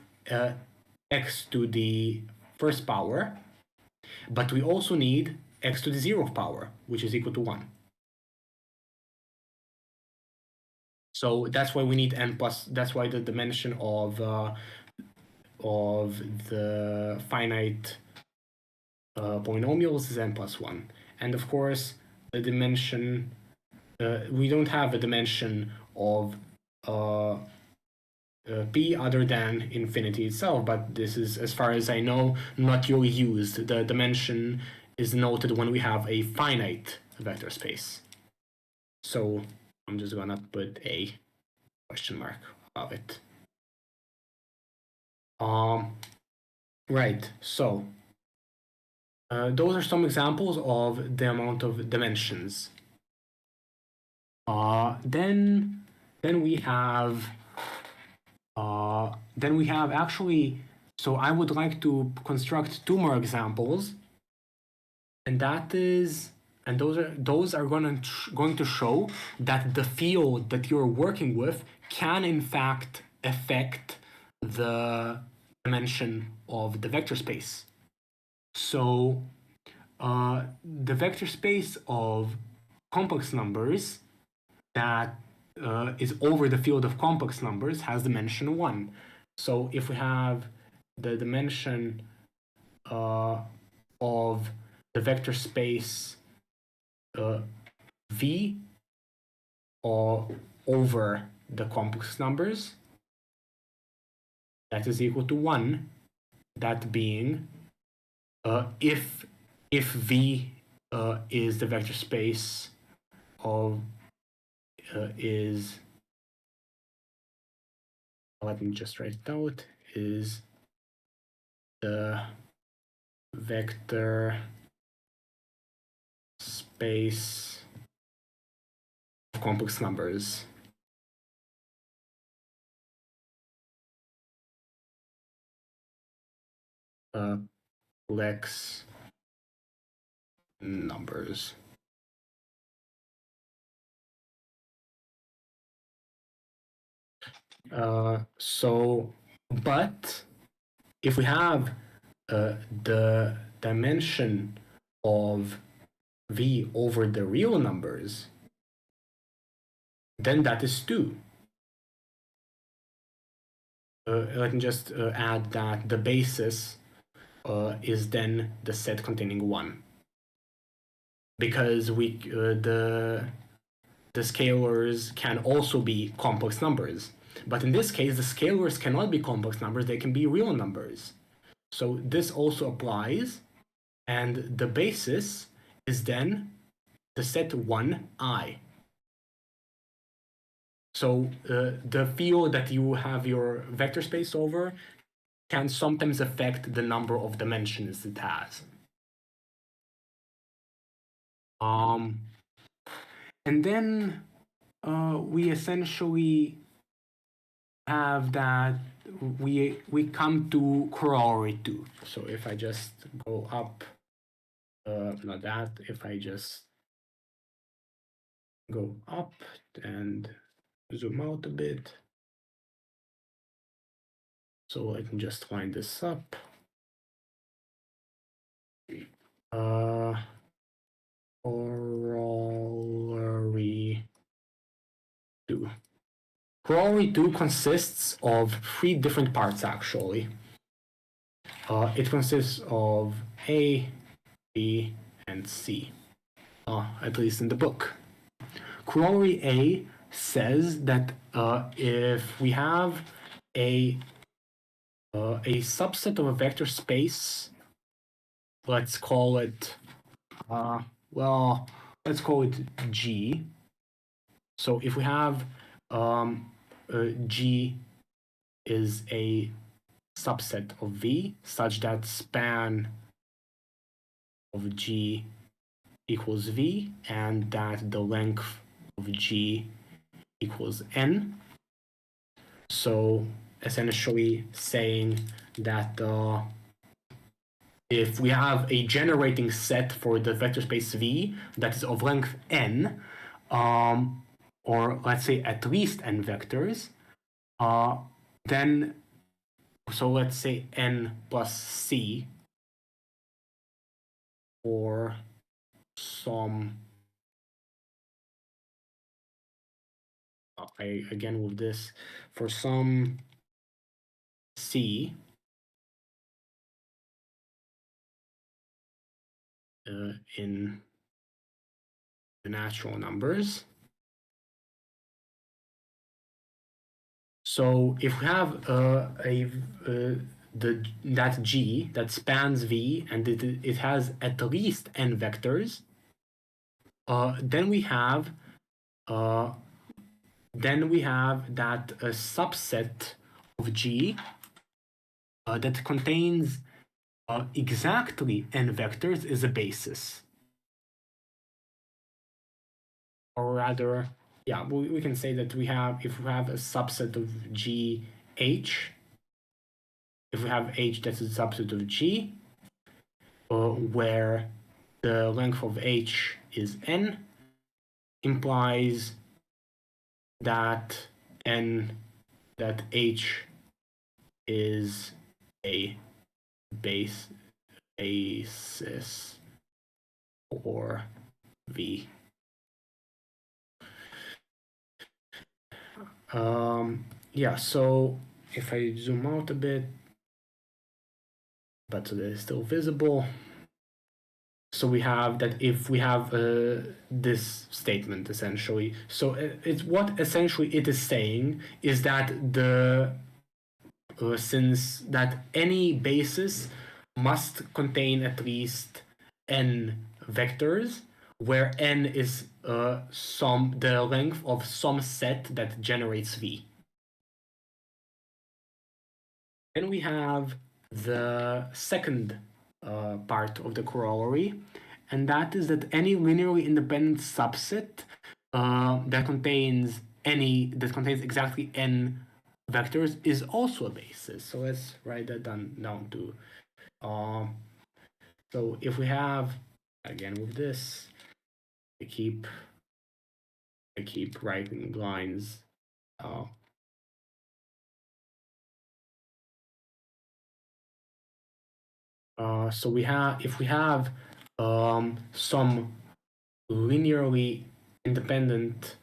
x to the first power, but we also need x to the 0th power, which is equal to 1. So that's why we need n plus, that's why the dimension of the finite polynomials is n plus 1. And of course, the dimension, we don't have a dimension of p other than infinity itself, but this is, as far as I know, not really used. The dimension is noted when we have a finite vector space. So I'm just gonna put a question mark above it. Right, so those are some examples of the amount of dimensions. Then we have actually, so I would like to construct 2 more examples, and those are going to show that the field that you're working with can in fact affect the dimension of the vector space. So the vector space of complex numbers that is over the field of complex numbers has dimension 1. So if we have the dimension of the vector space V over the complex numbers, that is equal to 1, that being if V is the vector space of is, let me just write it out, is the vector space of complex numbers. Complex numbers. But if we have the dimension of V over the real numbers, then that is 2. Let me just add that the basis is then the set containing 1. Because the scalars can also be complex numbers. But in this case, the scalars cannot be complex numbers, they can be real numbers. So this also applies, and the basis is then the set 1i. So the field that you have your vector space over can sometimes affect the number of dimensions it has. And then we essentially have that we come to corollary 2. So if I just go up, not that, if I just go up and zoom out a bit. So I can just line this up. Corollary 2. Corollary 2 consists of 3 different parts, actually. It consists of A, B, and C, at least in the book. Corollary A says that if we have a subset of a vector space, let's call it, let's call it G. So if we have G is a subset of V such that span of G equals V and that the length of G equals N. So essentially saying that if we have a generating set for the vector space V that is of length N, or let's say at least N vectors, then, so let's say n plus c for some, again with this, for some c in the natural numbers. So if we have that G that spans V and it has at least n vectors, then we have that subset of G that contains exactly n vectors is a basis. Or rather, yeah, we can say that if we have a subset of G H, if we have H that's a subset of G, where the length of H is n, implies that H is a basis for V. Yeah, so if I zoom out a bit, but so that is still visible. So we have that if we have this statement essentially, so it's what essentially it is saying is that since that any basis must contain at least n vectors, where n is the length of some set that generates V. Then we have the second part of the corollary, and that is that any linearly independent subset that contains exactly n vectors is also a basis. So let's write that down too. So if we have, again with this, I keep writing lines. So if we have some linearly independent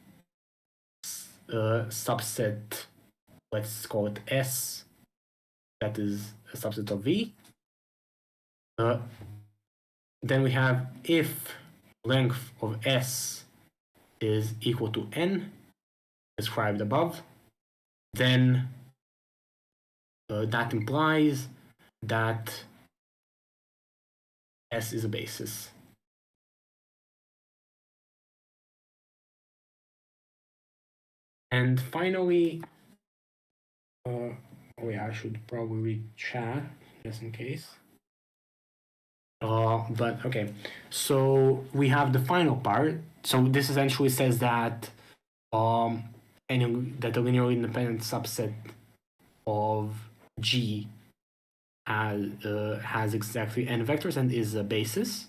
subset, let's call it S, that is a subset of V, then we have if length of S is equal to n, described above, then that implies that S is a basis. And finally, oh yeah, I should probably read chat just in case. But okay, so we have the final part. So this essentially says that that a linearly independent subset of G has exactly n vectors and is a basis.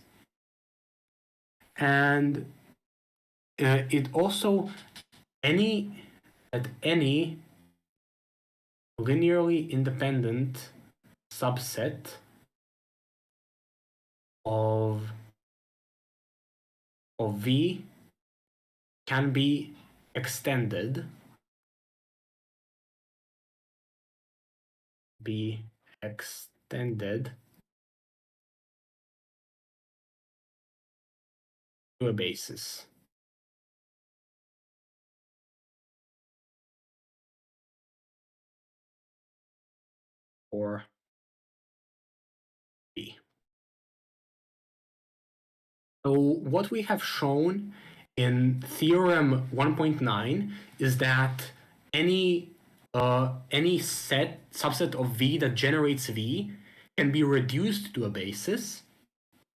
And it also any linearly independent subset of V can be extended to a basis. Or B. So what we have shown in theorem 1.9 is that any subset of V that generates V can be reduced to a basis.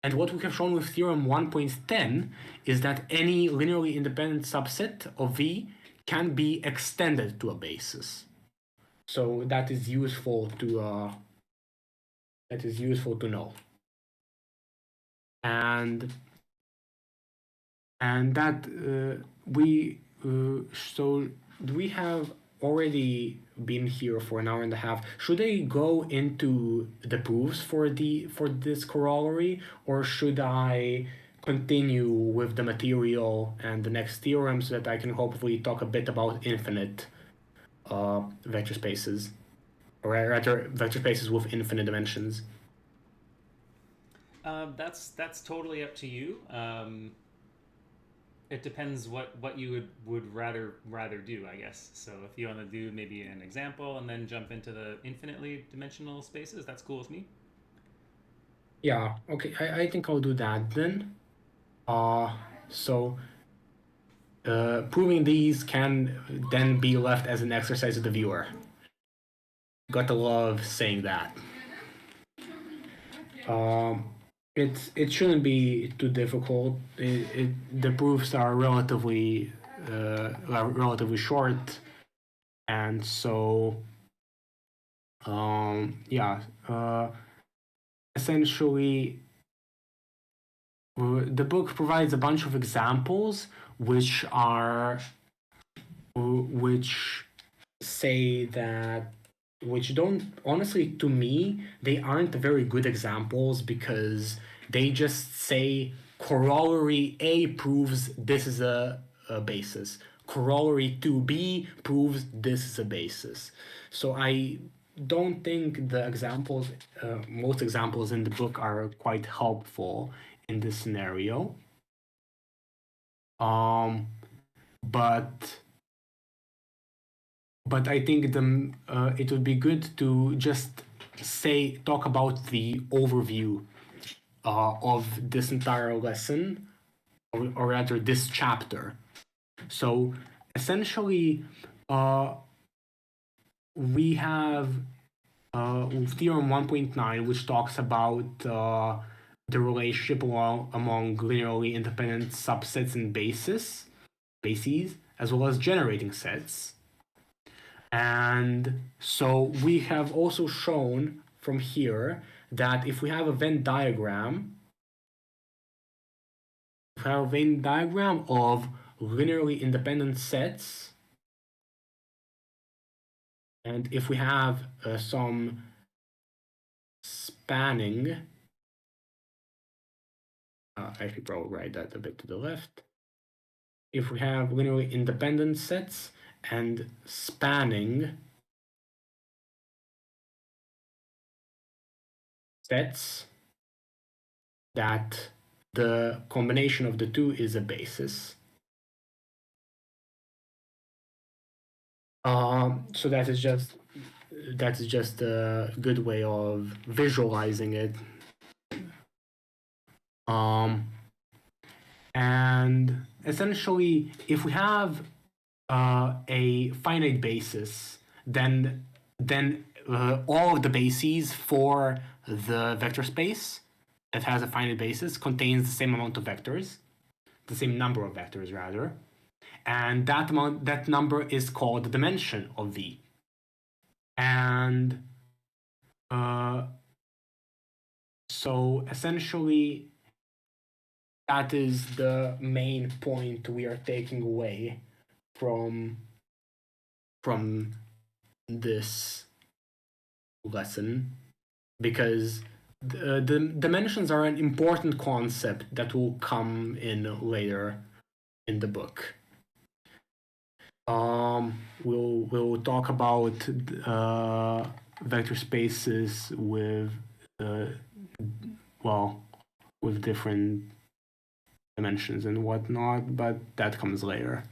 And what we have shown with theorem 1.10 is that any linearly independent subset of V can be extended to a basis. So that is useful to know. And that so do we have already been here for an hour and a half. Should I go into the proofs for this corollary, or should I continue with the material and the next theorem so that I can hopefully talk a bit about infinite vector spaces, or rather vector spaces with infinite dimensions? That's totally up to you. It depends what you would rather do, I guess. So if you want to do maybe an example and then jump into the infinitely dimensional spaces, that's cool with me. Yeah, okay, I think I'll do that then. So proving these can then be left as an exercise to the viewer. Gotta love saying that. It shouldn't be too difficult. The proofs are relatively short, and so yeah. Essentially, the book provides a bunch of examples which say that, which don't, honestly, to me, they aren't very good examples because they just say corollary A proves this is a basis. Corollary 2B proves this is a basis. So I don't think the examples, most examples in the book are quite helpful in this scenario. But I think it would be good to just talk about the overview of this entire lesson, or rather this chapter. So essentially, we have theorem 1.9, which talks about the relationship among linearly independent subsets and bases, as well as generating sets. And so we have also shown from here that if we have a Venn diagram, of linearly independent sets, and if we have some spanning, I should probably write that a bit to the left. If we have linearly independent sets and spanning sets, that the combination of the two is a basis. So that is just a good way of visualizing it. And essentially, if we have a finite basis, then all of the bases for the vector space that has a finite basis contains the same amount of vectors, the same number of vectors rather, and that number is called the dimension of V. And so essentially, that is the main point we are taking away from this lesson, because the dimensions are an important concept that will come in later in the book. We'll talk about vector spaces with with different dimensions and whatnot, but that comes later.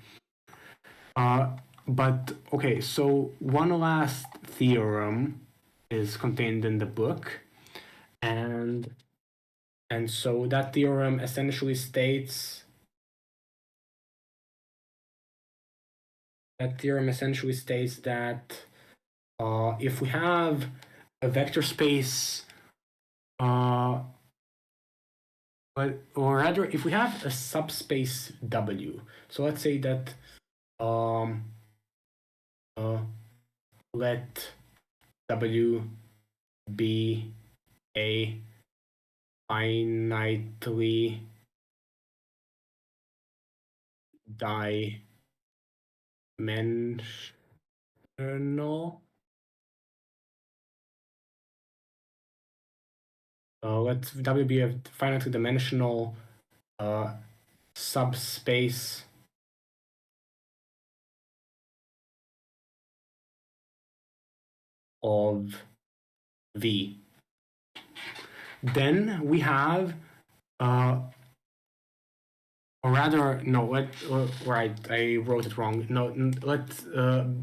But okay, so one last theorem is contained in the book, and so that theorem essentially states that if we have a vector space, or rather, if we have a subspace W, so let's say that let W be a finitely No. Let W be a finitely dimensional subspace of V. Then we have, or rather, no, right, I wrote it wrong. No, let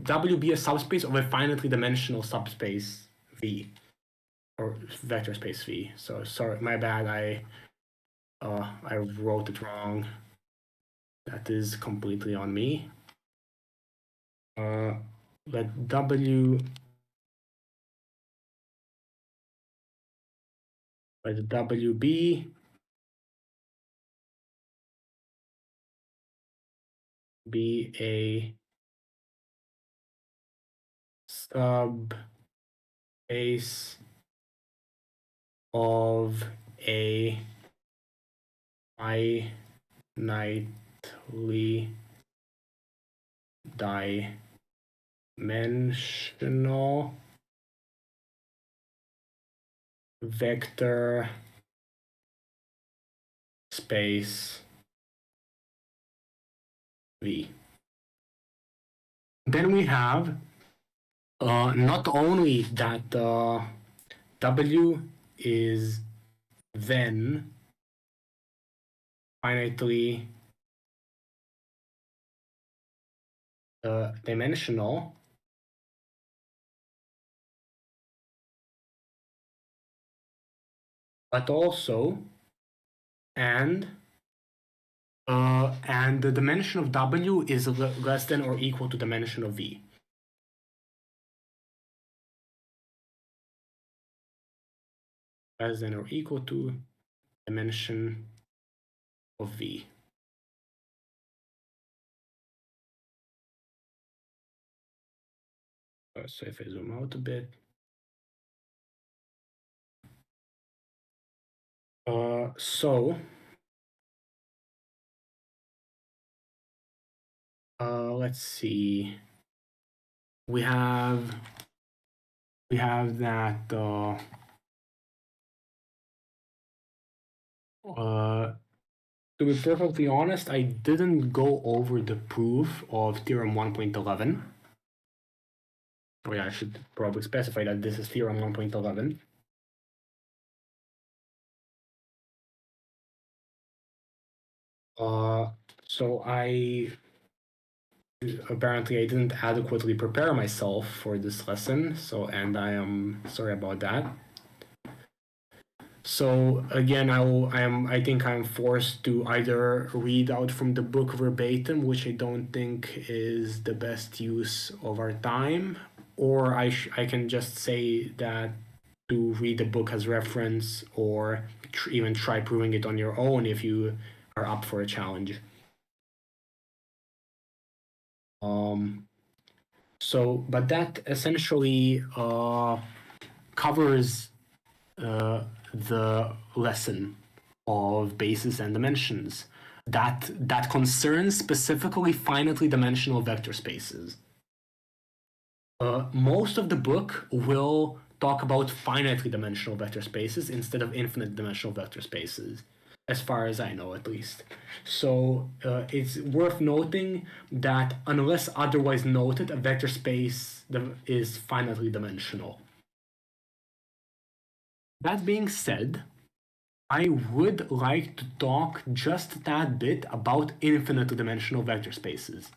W be a subspace of a finitely dimensional subspace V, or vector space V. So sorry, my bad. I wrote it wrong. That is completely on me. Let W be a subspace of a finitely dimensional vector space V. Then we have not only that W is then finitely dimensional, but also and the dimension of W is less than or equal to dimension of V. Less than or equal to dimension of V. So if I zoom out a bit, let's see. We have that to be perfectly honest, I didn't go over the proof of theorem 1.11. Oh yeah, I should probably specify that this is theorem 1.11. So apparently I didn't adequately prepare myself for this lesson, and I am sorry about that. So again, I think I'm forced to either read out from the book verbatim, which I don't think is the best use of our time, or I can just say that to read the book as reference, or even try proving it on your own if you are up for a challenge. But that essentially covers the lesson of bases and dimensions that concerns specifically finitely dimensional vector spaces. Most of the book will talk about finitely dimensional vector spaces instead of infinite dimensional vector spaces, as far as I know, at least. So it's worth noting that unless otherwise noted, a vector space is finitely dimensional. That being said, I would like to talk just that bit about infinite dimensional vector spaces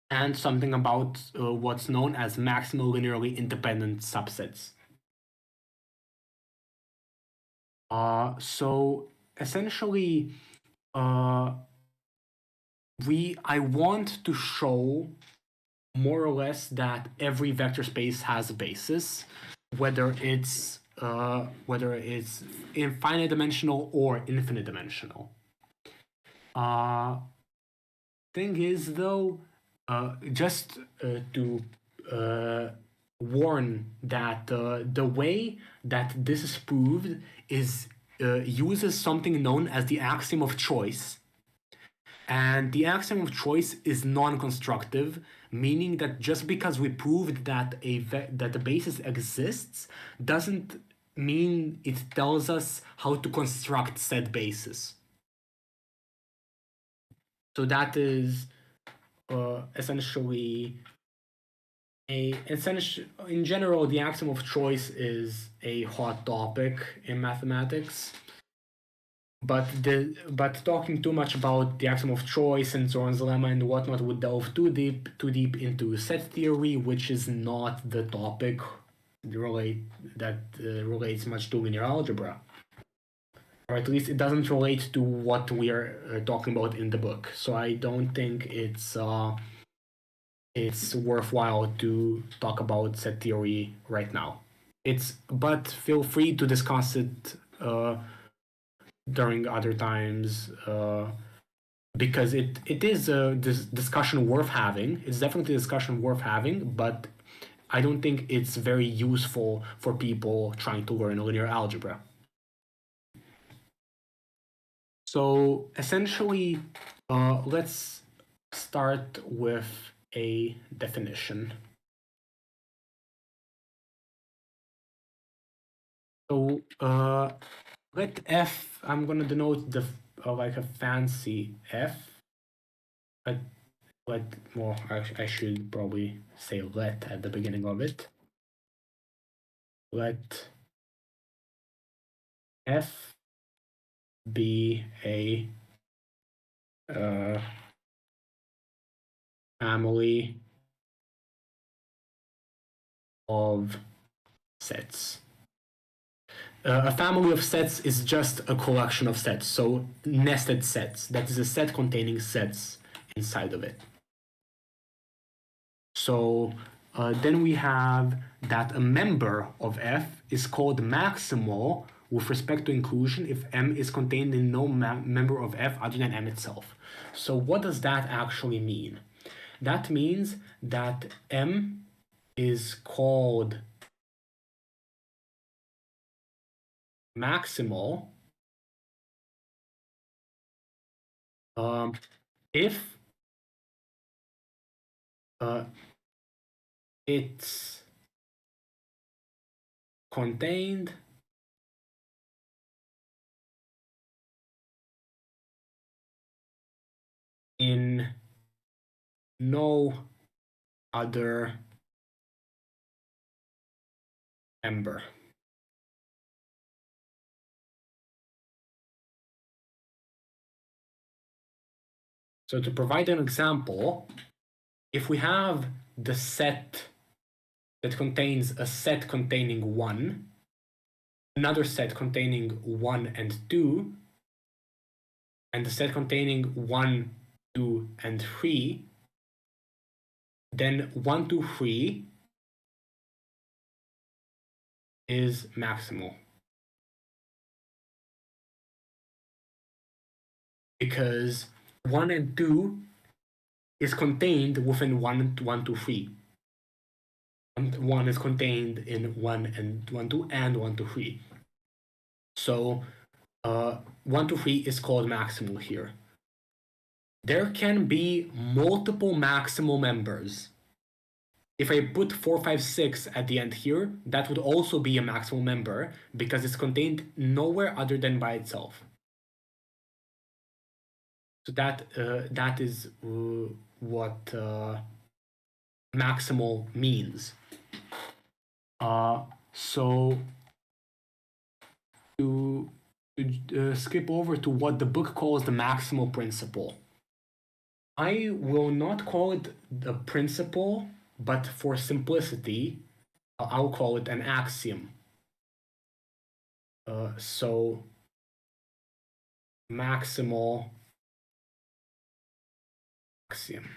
and something about what's known as maximal linearly independent subsets. So essentially, I want to show more or less that every vector space has a basis, whether it's infinite dimensional or infinite dimensional. Thing is, though, just to warn that the way that this is proved is uses something known as the axiom of choice. And the axiom of choice is non-constructive, meaning that just because we proved that that the basis exists doesn't mean it tells us how to construct said basis. So that is essentially in general, the axiom of choice is a hot topic in mathematics. But talking too much about the axiom of choice and Zorn's lemma and whatnot would delve too deep into set theory, which is not the topic that relates much to linear algebra, or at least it doesn't relate to what we are talking about in the book. So I don't think it's worthwhile to talk about set theory right now. But feel free to discuss it during other times because it is a discussion worth having. It's definitely a discussion worth having, but I don't think it's very useful for people trying to learn linear algebra. So essentially, let's start with a definition. So let f, I'm gonna denote the like a fancy f. Well, I should probably say let at the beginning of it. Let f be a family of sets. A family of sets is just a collection of sets, so nested sets. That is a set containing sets inside of it. So then we have that a member of F is called maximal with respect to inclusion if M is contained in no member of F other than M itself. So what does that actually mean? That means that M is called maximal if it's contained in no other member. So to provide an example, if we have the set that contains a set containing 1, another set containing 1 and 2, and a set containing 1, 2, and 3, then 1, 2, 3 is maximal. Because 1 and 2 is contained within 1, 1, 2, 3. And 1 is contained in 1 and 1, 2 and 1, 2, 3. So 1, 2, 3 is called maximal here. There can be multiple maximal members. If I put 4, 5, 6 at the end here, that would also be a maximal member because it's contained nowhere other than by itself. So that is what maximal means. So to skip over to what the book calls the maximal principle. I will not call it the principle, but for simplicity, I'll call it an axiom. So maximal axiom.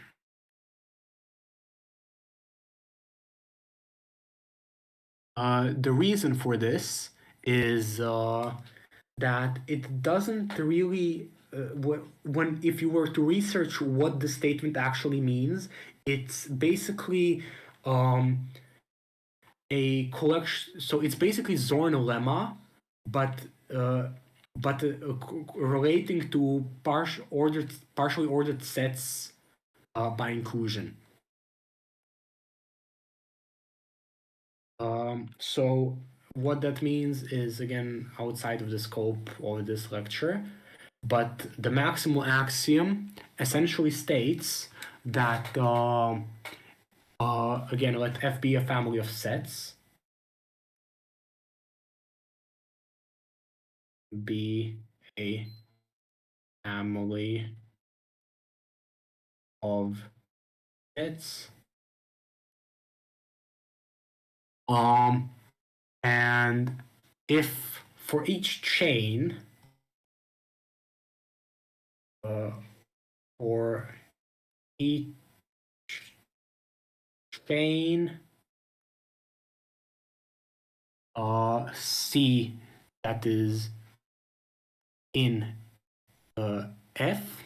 The reason for this is that it doesn't really if you were to research what the statement actually means, it's basically a collection. So it's basically Zorn lemma, but but relating to partially ordered sets by inclusion. So what that means is, again, outside of the scope of this lecture, but the maximal axiom essentially states that, again, let F be a family of sets, be a family of sets, and if for each chain, for each chain C that is in F,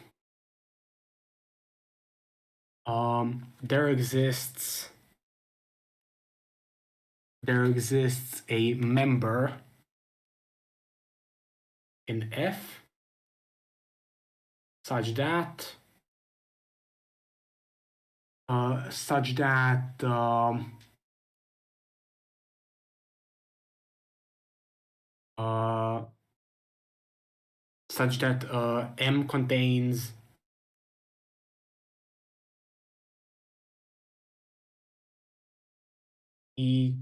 there exists a member in F such that M contains each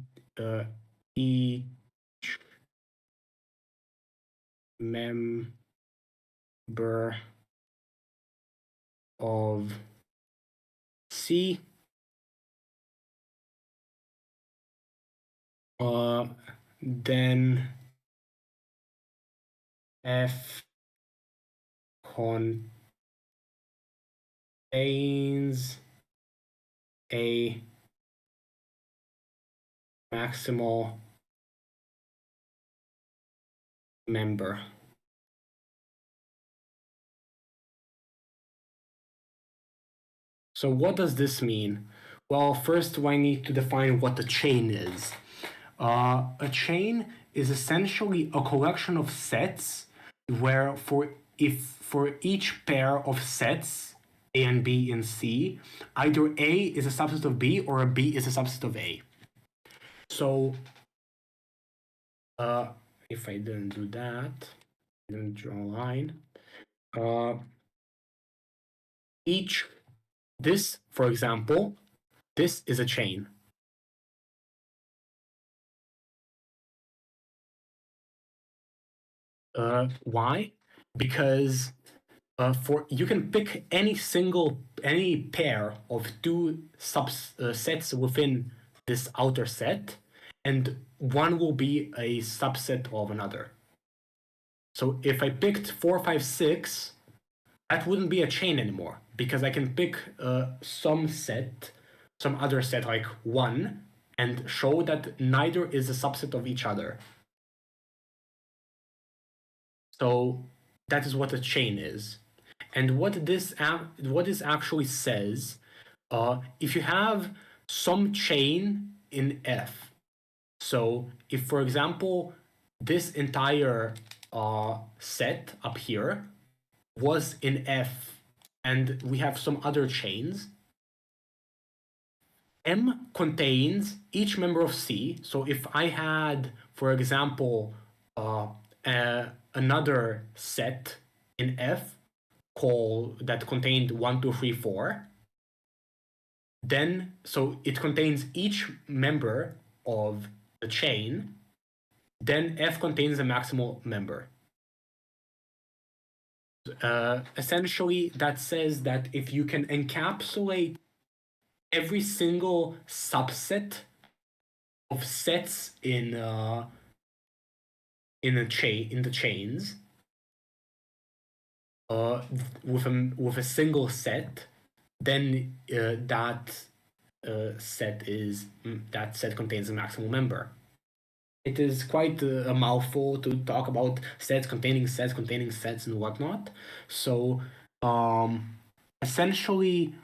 member of C, then F contains a maximal member. So what does this mean? Well, first I need to define what a chain is. A chain is essentially a collection of sets where for each pair of sets A and B in C, either A is a subset of B or a B is a subset of A. So if I didn't do that, I didn't draw a line. This, for example, this is a chain. Why? Because you can pick any pair of two sets within this outer set, and one will be a subset of another. So if I picked 4, 5, 6, that wouldn't be a chain anymore, because I can pick some other set like 1, and show that neither is a subset of each other. So that is what a chain is. And what this actually says, if you have some chain in F, so if, for example, this entire set up here was in F, and we have some other chains, M contains each member of C. So if I had, for example, another set in F that contained 1, 2, 3, 4, then so it contains each member of the chain, then F contains a maximal member. Essentially, that says that if you can encapsulate every single subset of sets in the chains with a single set, then that set contains a maximal member. It is quite a mouthful to talk about sets containing sets and whatnot. So essentially,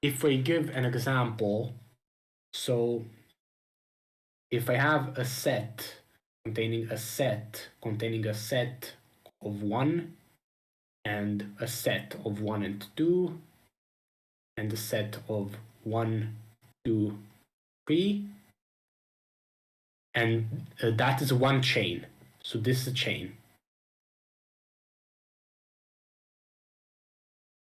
if we give an example, so if I have a set containing a set of 1 and a set of 1 and 2 and a set of 1, 2, 3, and that is one chain. So this is a chain.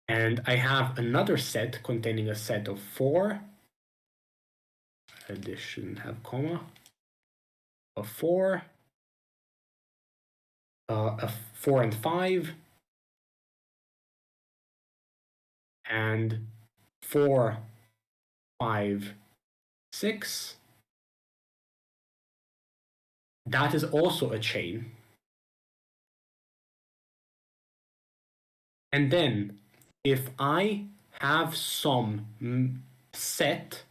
And I have another set containing a set of 4. This shouldn't have comma. A 4, a 4 and 5, and 4, 5, 6. That is also a chain. And then if I have some set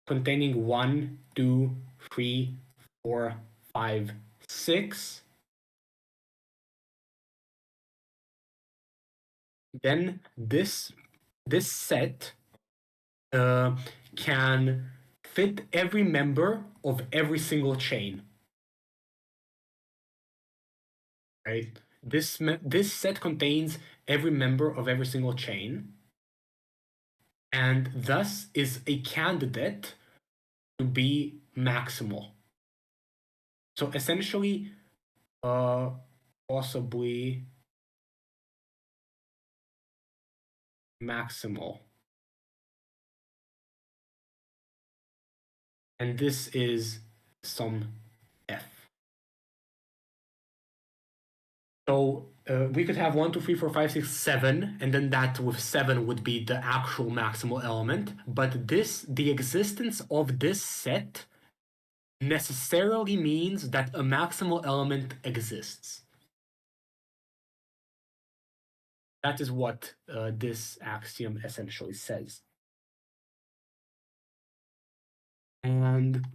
containing 1, 2, 3, 4, 5, 6, then this set can fit every member of every single chain. Right? This set contains every member of every single chain, and thus is a candidate to be maximal. So essentially, possibly maximal. And this is some f. So we could have 1, 2, 3, 4, 5, 6, 7, and then that with 7 would be the actual maximal element. But the existence of this set necessarily means that a maximal element exists. That is what this axiom essentially says. And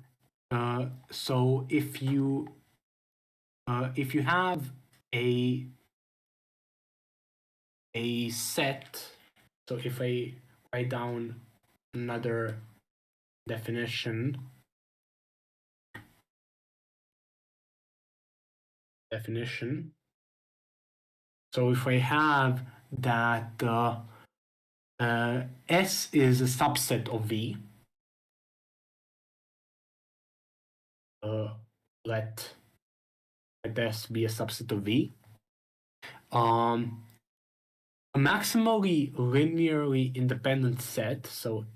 so if you have a set, so if I write down another definition, so if I have that S is a subset of V, let S be a subset of V. A maximally linearly independent set, so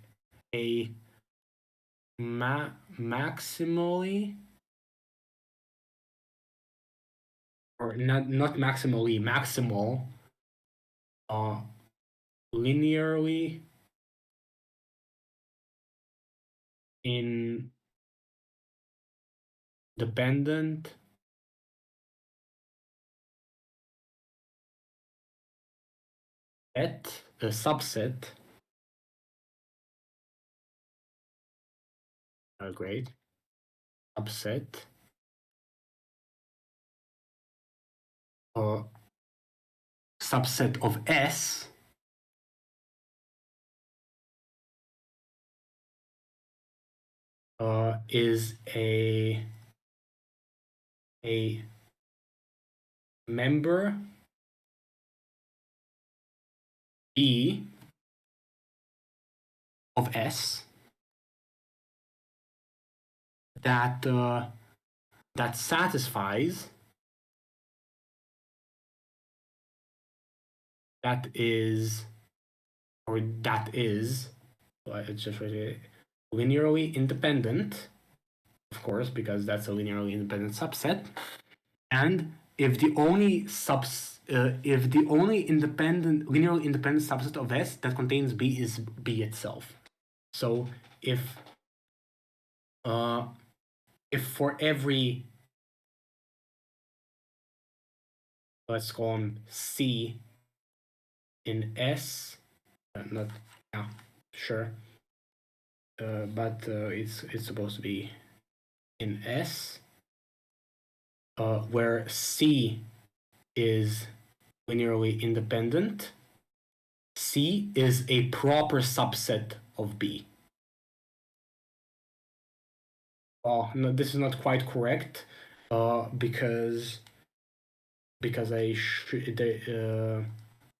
a maximally, or not maximally, maximal, linearly independent set, a subset. Great. Subset. Subset of S is a member B of S that satisfies, that is it's just linearly independent, of course, because that's a linearly independent subset. And if the only linearly independent subset of S that contains B is B itself. So if for every, let's call him C in S, not, yeah, sure, but it's supposed to be in S, where C is linearly independent, C is a proper subset of B. No, this is not quite correct, because I should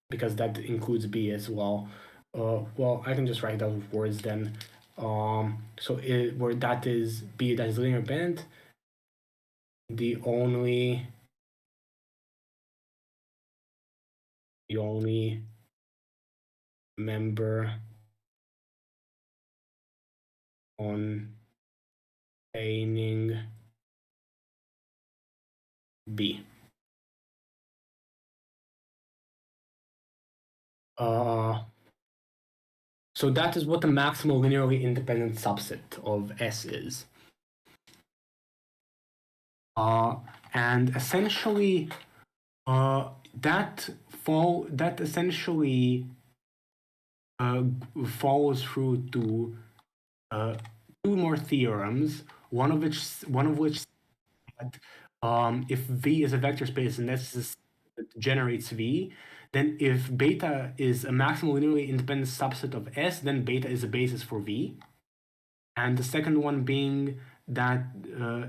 because that includes B as well. Well, I can just write down words then. So where that is B, that is linear band. The only member containing B. So that is what the maximal linearly independent subset of S is. And essentially, that essentially follows through to two more theorems. One of which said, if V is a vector space and S generates V, then if beta is a maximal linearly independent subset of S, then beta is a basis for V. And the second one being that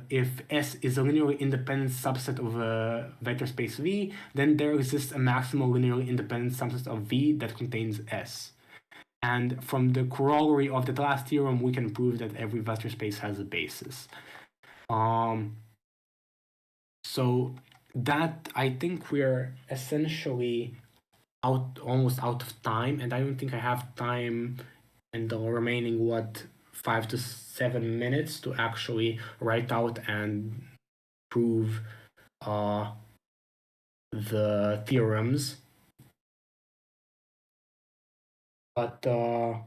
if S is a linearly independent subset of a vector space V, then there exists a maximal linearly independent subset of V that contains S. And from the corollary of the last theorem, we can prove that every vector space has a basis. So that, I think we're essentially almost out of time, and I don't think I have time in the remaining 5 to 7 minutes to actually write out and prove the theorems. But yeah,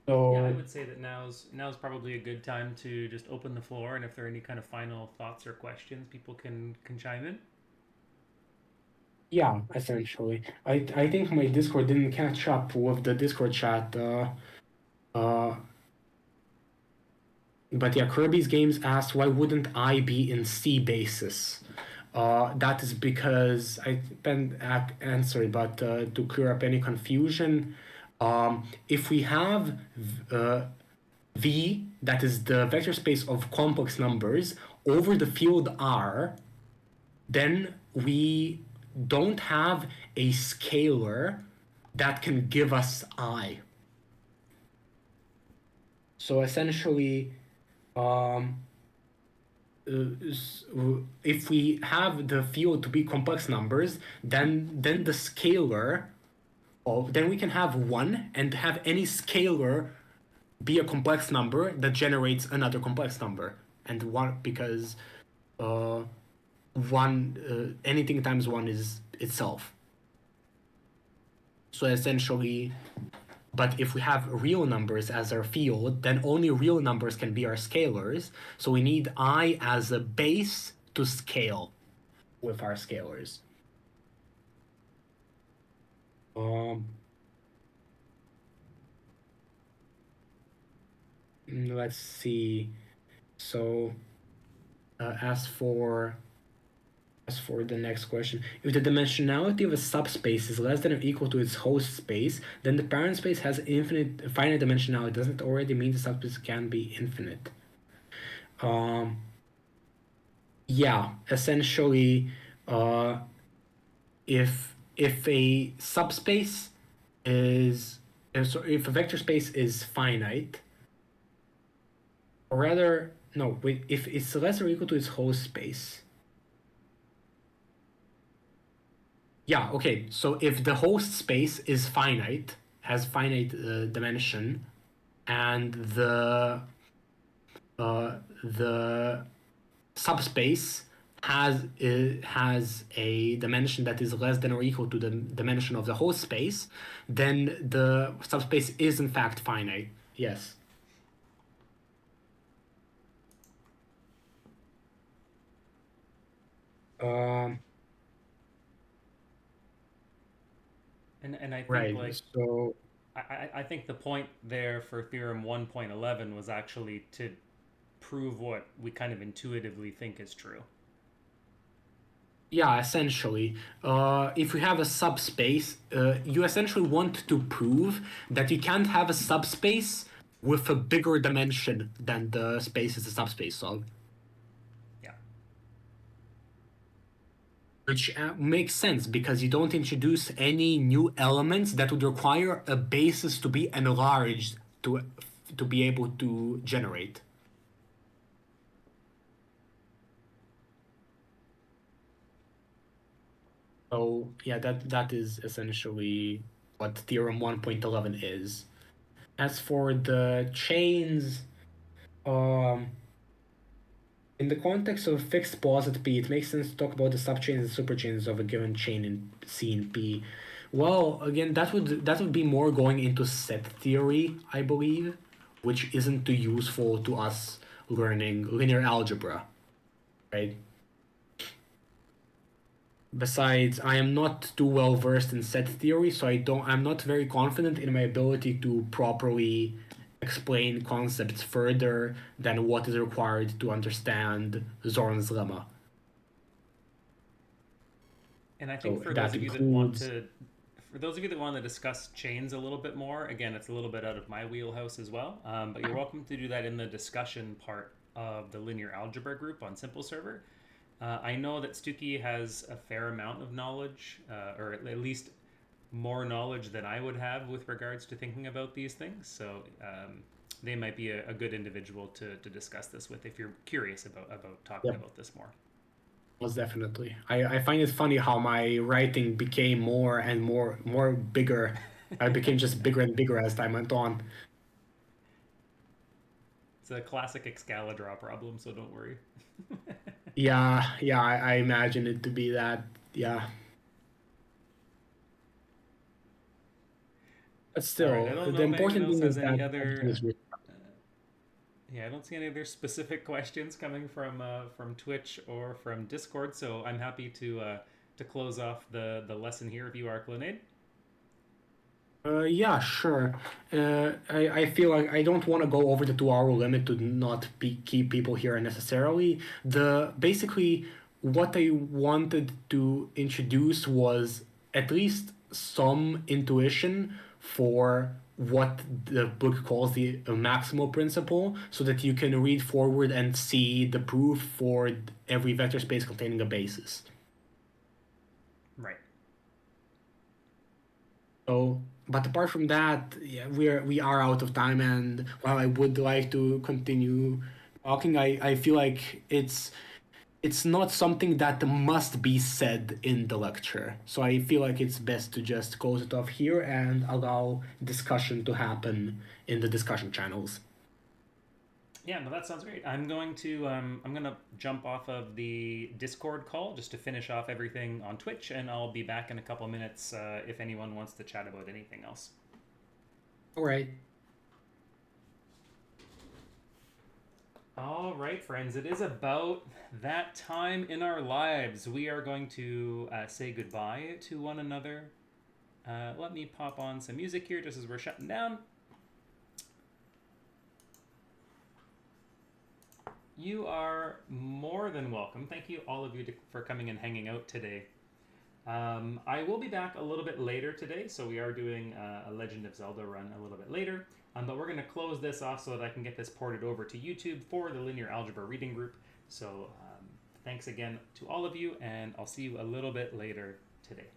I would say that now's probably a good time to just open the floor, and if there are any kind of final thoughts or questions, people can chime in. Yeah, essentially. I think my Discord didn't catch up with the Discord chat. But yeah, Kirby's Games asked, why wouldn't I be in C basis? That is because I been answered, but to clear up any confusion, if we have V, that is the vector space of complex numbers, over the field R, then we don't have a scalar that can give us I. So essentially, if we have the field to be complex numbers, then the scalar, then we can have 1 and have any scalar be a complex number that generates another complex number. And 1, because 1, anything times 1 is itself. So essentially, but if we have real numbers as our field, then only real numbers can be our scalars. So we need I as a base to scale with our scalars. Let's see. So as for the next question, if the dimensionality of a subspace is less than or equal to its host space, then the parent space has finite dimensionality. Doesn't it already mean the subspace can be infinite? Yeah, essentially, if a subspace is, so if a vector space is finite, or rather, no, wait, if it's less or equal to its host space. Yeah, okay, so if the host space is finite, has finite dimension, and the subspace has a dimension that is less than or equal to the dimension of the host space, then the subspace is in fact finite. Yes. And I think Right. like So I think the point there for theorem 1.11 was actually to prove what we kind of intuitively think is true. Yeah, essentially. If you have a subspace, you essentially want to prove that you can't have a subspace with a bigger dimension than the space is a subspace of. Yeah. Which makes sense because you don't introduce any new elements that would require a basis to be enlarged to be able to generate. So yeah, that is essentially what theorem 1.11 is. As for the chains, um, in the context of a fixed posit P, it makes sense to talk about the subchains and superchains of a given chain in C and P. Well, again, that would be more going into set theory, I believe, which isn't too useful to us learning linear algebra, right? Besides, I am not too well versed in set theory, so I'm not very confident in my ability to properly explain concepts further than what is required to understand Zorn's lemma. And I think So for those that of you that want includes, to, for those of you that want to discuss chains a little bit more, again, it's a little bit out of my wheelhouse as well. But you're welcome to do that in the discussion part of the linear algebra group on Simple Server. I know that Stuki has a fair amount of knowledge, or at least more knowledge than I would have with regards to thinking about these things. So they might be a good individual to discuss this with if you're curious about talking yeah, about this more. most definitely. I find it funny how my writing became more and more bigger. I became just bigger and bigger as time went on. It's a classic Excalibur problem, so don't worry. Yeah, yeah, I imagine it to be that. Yeah, but All right, I still, don't the know if anyone important else thing has is any that everything other. is written. Yeah, I don't see any other specific questions coming from Twitch or from Discord, so I'm happy to close off the lesson here if you are Clonade. Yeah, sure. I feel like I don't want to go over the 2 hour limit to not keep people here unnecessarily. Basically what I wanted to introduce was at least some intuition for what the book calls the maximal principle, so that you can read forward and see the proof for every vector space containing a basis. Right. So, but apart from that, yeah, we are out of time, and while I would like to continue talking, I feel like it's not something that must be said in the lecture. So I feel like it's best to just close it off here and allow discussion to happen in the discussion channels. Yeah, no, that sounds great. I'm gonna jump off of the Discord call just to finish off everything on Twitch, and I'll be back in a couple minutes if anyone wants to chat about anything else. All right. All right, friends, it is about that time in our lives. We are going to say goodbye to one another. Let me pop on some music here just as we're shutting down. You are more than welcome. Thank you, all of you, for coming and hanging out today. I will be back a little bit later today, so we are doing a Legend of Zelda run a little bit later. But we're going to close this off so that I can get this ported over to YouTube for the Linear Algebra Reading Group. So thanks again to all of you, and I'll see you a little bit later today.